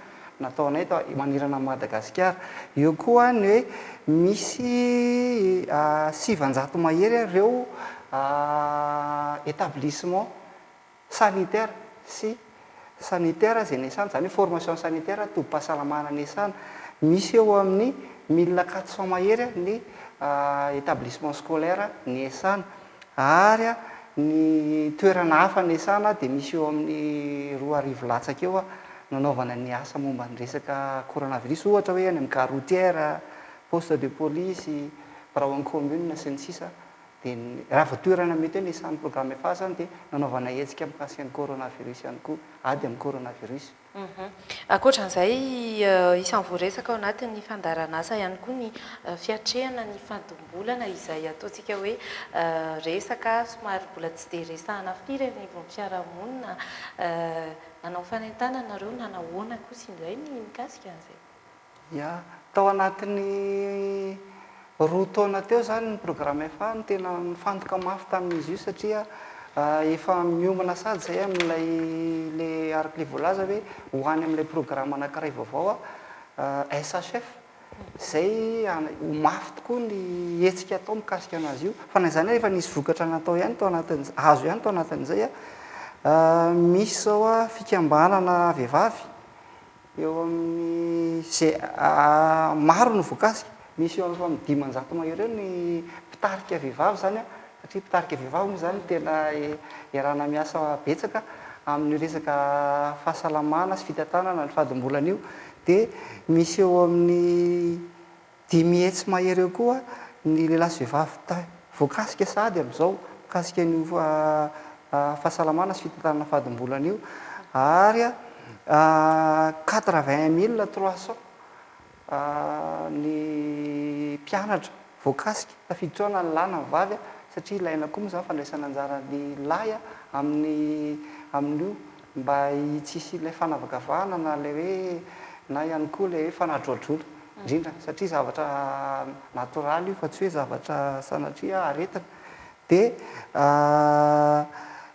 nataonay manirana Madagasikara. Eo koa ny hoe misy 700 mahery ireo établissement sanitaire sy sanitaire zay nesana zany formation sanitaire tobim-pahasalamana nesana misy eo amin'ny 1400 mahery ny établissement scolaire nesana ary ny toerana hafa nesana dia misy eo amin'ny 2 latsaka eo nanaovana ny asa momba ny resaka coronavirus ohatra hoe any amin'ny gare routière, poste de police, barao any commune sy ny sisa dia raha voatoerana mety hoe nesany programme efa zany dia nanaovana hetsika mikasika ny coronavirus ihany koa ady amin'ny coronavirus. Ankoatran'izay isan'ny voaresaka ao anatin'ny fandarana asa ihany koa ny fiatrehana ny fandombolana izay ataontsika hoe resaka somary mbola tsy dia resahana firy ny fiarahamonina nanao fanentananareo nanahoana kosa indray ny mikasika an'izay? Ia, tao anatin'ny 2 taona teo zany ny programme efa ny tena nifantoka mafy tamin'izy io satria efa miomana sady zay amin'ilay le araky le voalaza hoe hoany amin'ilay programme anankiray vaovao SHF zay mafy tokoa ny hetsika atao mikasika anazy io fa na izany efa nisy vokatra natao ihany tao anatin'izay azo ihany tao anatin'izay misy zao fikambanana vehivavy eo amin'ny zay maro ny voakasika misy eo amin'ny 500 mahery eo ny mpitarika vehivavy zany satria mpitarika vehivavy moa zany tena iarana miasa betsaka amin'ny resaka fahasalamana sy fitantanana ny fadimbolana io dia misy eo amin'ny 5 hetsy mahery eo koa ny lehilahy sy vehivavy voakasika sady amin'izao mikasika ny fahasalamana sy fitantanana fadimbolana io ary 80,300 ny mpianatra voakasika tafiditra ao na ny lahy na ny vavy satria ilaina koa moa zany fandraisana anjara ny lahy amin'io mba tsisy ilay fanavakavahana na ilay hoe na ihany koa ilay hoe fanadroadrola indrindra satria zavatra natoraly io fa tsy hoe zavatra sanatria aretina dia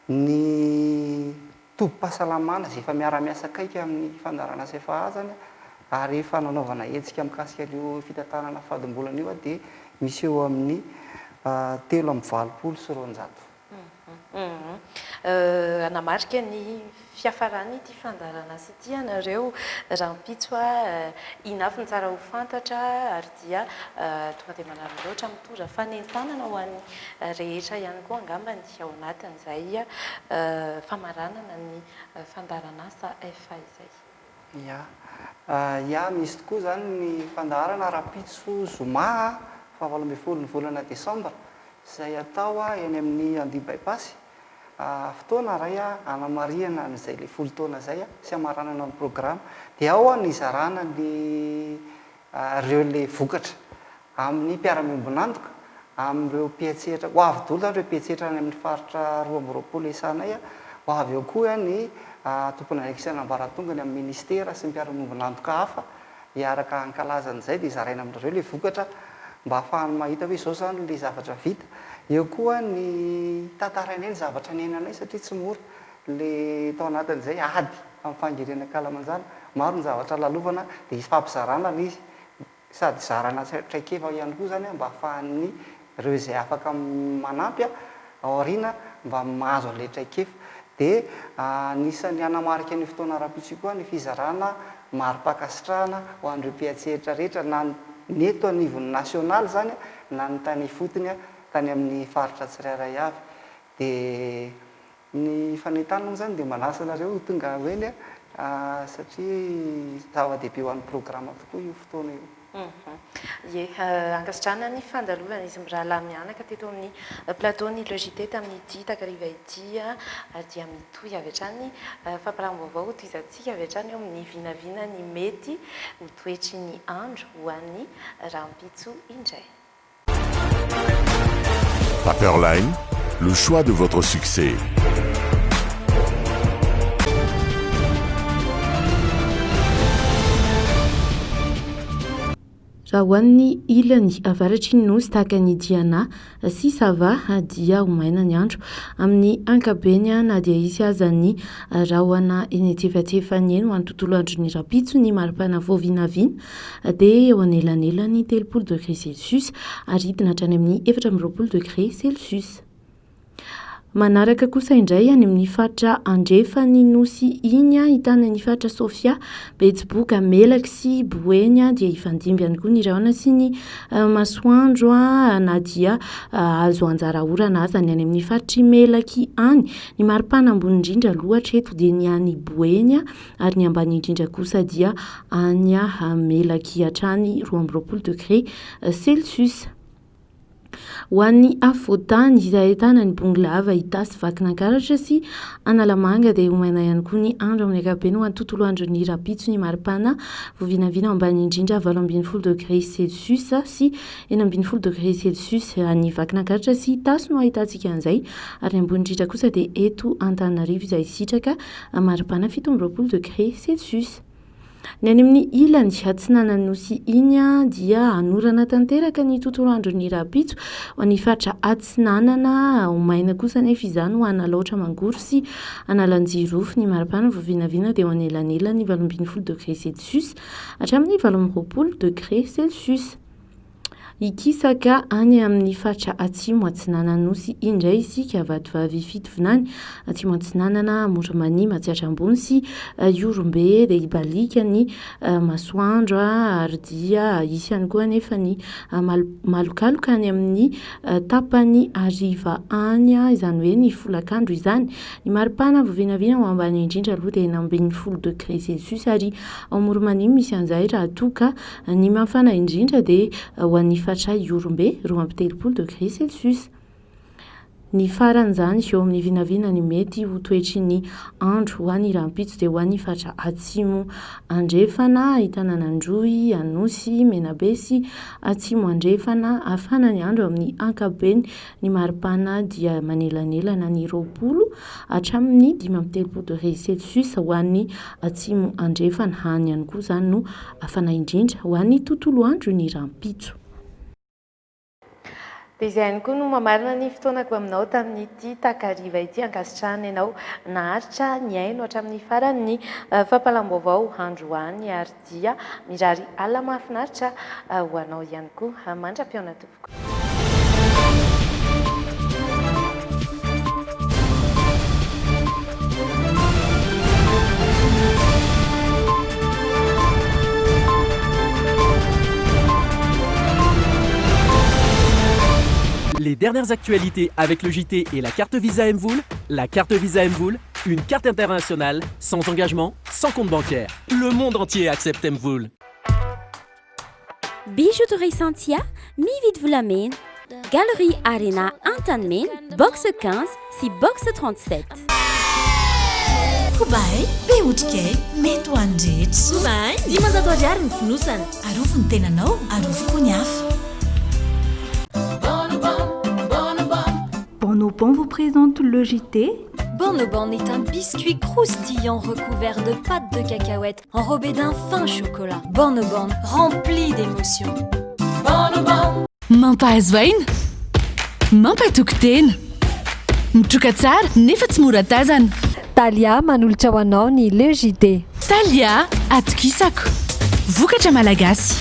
ny tobim-pahasalamana zay efa miara-miasa akaiky amin'ny fandarana asa efa zany ary efa nanaovana hetsika mikasika an'io fitantanana fadimbolana io dia misy eo amin'ny 320 sy 200. Anamarika ny fiafarany ity fandarana asa ity ianareo raha mpitso inafy ny tsara ho fantatra ary dia tonga dia manarona loatra mitondra fanentanana ho an'ny rehetra ihany koa angamba ny ao anatin'izay famaranana ny fandarana asa efa izay. Ia, misy tokoa zany ny fandarana raha-pitso zoma 17 ny volana desambra izay atao eny amin'ny Andihy bypass fotoana ray anamariana n'izay le 10 taona zay sy amaranana ny programme dia ao ny zarana ny reo le vokatra amin'ny mpiara-miombonantoka amin'ireo mpiatsehatra ho avy dolo zany ireo mpiatsehatra any amin'ny faritra 220 isanay ho avy eo koa ny tompony anekisana ambaratongany amin'ny ministera sy ny mpiara-miombonantoka hafa hiaraka ankalazan'izay dia zaraina amin'ireo le vokatra mba ahafahany mahita hoe zao zany le zavatra vita. Eo koa ny tantaranay ny zavatra nenanay satria tsy mora le tao anatin'izay ady amin'ny fangirena kalamanjana maro ny zavatra lalovana dia fampizarana le izy sady zarana traikefa ihany koa zany mba ahafahan'ny reo izay afaka manampy aoriana mba mahazo an'ilay traikefa. Dia anisan'ny anamarika ny fotoana ara-pitsy koa ny fizarana maro-pakasitrahana ho an'ireo mpiatseritra rehetra na ny eto anivon'ny nasionaly zany na ny tany fotony tany amin'ny faritra tsirairay avy. Dia ny fanentana moa zany dia manasa anareo tonga hoeny satria zava-dehibe ho an'ny programa tokoa io fotoana io. Ie, ankasitrahana ny fandalovana izy mirahalahy mianaka teto amin'ny plateau-ny logité tamin'ity takariva ity dia mitohy avy hatrany fampirahaam-baovao toizantsika avy hatrany eo amin'ny vinavina ny mety ho toetry ny andro ho an'ny rahampitso indray. Paperline, le choix de votre succès. raha hoan'ny ilany avaratry ny nosy tahaka ny diana sy sava dia homaina ny andro amin'ny ankabeny na dia isy aza ny rahoana eny tefantefany eny ho an'ny tontolo andro ny rapitso ny maripana voavinavina dia eo anelanelany 30 degré celsius aridina hatrany amin'ny 4 degré celsius. Manaraka kosa indray any amin'ny faritra andrefa ny nosy iny hitana ny faritra Sofia, Betsiboka, Melaky sy Boeny dia hifandimby ihany koa ny rahona sy ny masoandro na dia azo anjara orana aza ny any amin'ny faritry Melaky any. Ny maripana ambony indrindra loatra eto dia ny any Boeny ary ny ambany indrindra kosa dia any Melaky hatrany 20 degré celsius. Ho an'ny afovoantany izay ahitana ny bonglava itasy vakinankaratra sy analamanga dia homaina ihany koa ny andro amin'ny ankapobeny ho an'ny tontolo andro ny rapitso ny maripana voavinavina ambany indrindra 20 degré celsius sy 20 degré celsius ny vakinankaratra sy tasy no ahitantsika an'izay ary ny ambony indrindra kosa dia eto Antananarivo izay sitraka maripana 17 degré celsius. Ny any amin'ny ilany atsinana nosy iny dia anorana tanteraka ny tontolo andro ny rapitso ho an'ny faritra atsinanana homaina kosa nefa izany ho analaotra mangory sy analanjirofo ny maripana voavinavina dia ho anelanelany 18 degré celsius hatramin'ny 20 degré celsius. Ikisaka any amin'ny faritra atsimo atsinana nosy indray isika vatovavy fitovinany atsimo atsinanana Moramani Matsiatra ambony sy Iorombe dia ibalika ny masoandro ary dia isy ihany koa nefa ny malokaloka any amin'ny tapany ariva any izany hoe ny folakandro izany. Ny maripana voavinavina ho ambany indrindra aloha dia 20 degré celsius ary ao Moramani misy an'izay raha toka ny mafana indrindra dia ho an'ny faritra Iorombe 20 degré celsius. Ny faran'izany eo amin'ny vinavina ny mety ho toetry ny andro ho an'ny rahampitso dia ho an'ny faritra atsimo andrefana ahitana Nandroy, Anosy, Menabe sy atsimo andrefana afana ny andro amin'ny ankapobeny ny maripana dia manelanelana ny 20 hatramin'ny 17 degré celsius ho an'ny atsimo andrefana hany ihany koa izany no afana indrindra ho an'ny tontolo andro ny rahampitso. Dia izay ihany koa no mamarina ny fotoanako aminao tamin'ity takariva ity ankasitrahana ianao naharitra ny aino hatramin'ny faran'ny fampalam-baovao andro any ary dia mirary alina mahafinaritra ho anao ihany koa mandra-piaona tompoko. Les dernières actualités avec le JT et la carte Visa Mvoul. La carte Visa Mvoul, une carte internationale, sans engagement, sans compte bancaire. Le monde entier accepte Mvoul. Bijouterie Santia, mi-vite vous l'amène. Galerie Arena Antanmen, box 15, si box 37. Kubai, beotrikay, mety ho andretra. Kubai, dimanjato ariary ny fonosana. Arofo ny tenanao, arofo koa ny hafa. Bonobon vous présente le JT. Bonobon est un biscuit croustillant recouvert de pâte de cacahuète enrobé d'un fin chocolat. Bonobon rempli d'émotions. Bonobon. Mampahazo mampatokotena mitroka tsara nefa tsy mora tazana. Talia manolotra ho anao ny LEJT. Talia atokisako vokatra malagasy.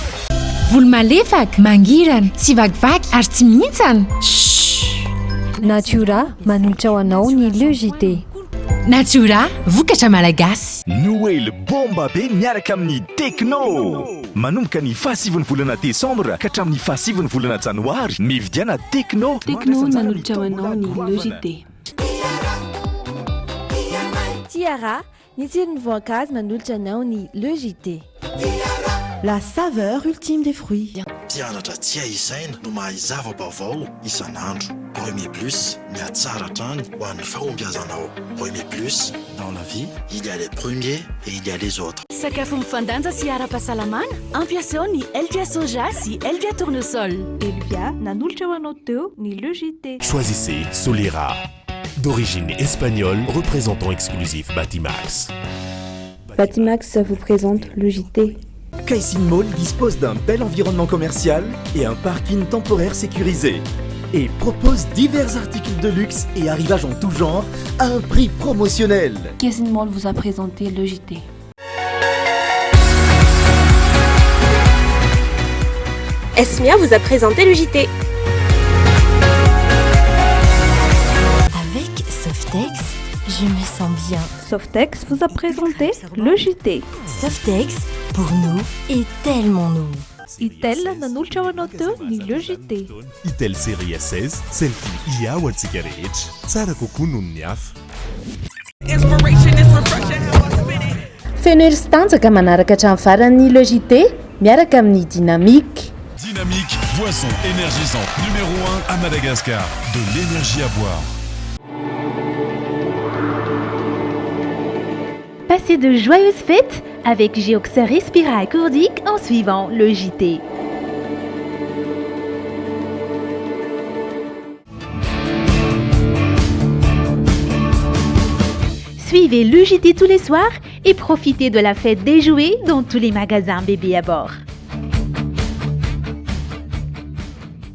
Volo malefaka, mangirana, tsy vakivaky ary tsy mihintsana. Natura manolotra ho anao ny LEJT. Natura vokatra malagasy. Noël bomba be miaraka amin'ny Tecno. Manomboka ny fahasivany volana Desambra ka hatramin'ny fahasivany volana Janoary, mividiana Tecno. Tecno manolotra ho anao ny LEJT. Tiara, ny tsiron'ny voankazo manolotra anao ny LEJT. La saveur ultime des fruits. Mpianatra tsy ahisaina no mahay zava-baovao isan'andro. Premier Plus, miatsara trany ho an'ny fahombiazanao. Premier Plus, dans la vie, il y a les premiers et il y a les autres. Sakafo mifandanja sy ara-pahasalamana, ampiasao ny Elvia soja sy Elvia tournesol. Elvia nanolotra ho anao teo ny LEJT. Choisissez Solera, d'origine espagnole, représentant exclusif Batimax. Batimax vous présente LEJT. Caissing Mall dispose d'un bel environnement commercial et un parking temporaire sécurisé. Et propose divers articles de luxe et arrivages en tout genre à un prix promotionnel. Caissing Mall vous a présenté LEJT. Esmia vous a présenté LEJT. Avec Softex, je me sens bien. Softex vous a présenté LEJT. Softex, pour nous, est tellement nous. Itel nanolotra ho anao teo ny LEJT. Itel série S16, selfie ia ho antsika rehetra. Tsara kokoa noho ny hafa. Feno hery sy tanjaka manaraka hatramin'ny faran'ny LEJT miaraka amin'ny Dynamique. Dynamique, boisson énergisante numéro 1 à Madagascar. De l'énergie à boire. Passez de joyeuses fêtes avec Geoxa Respira accordique en suivant LEJT. Suivez LEJT tous les soirs et profitez de la fête des jouets dans tous les magasins bébés à bord.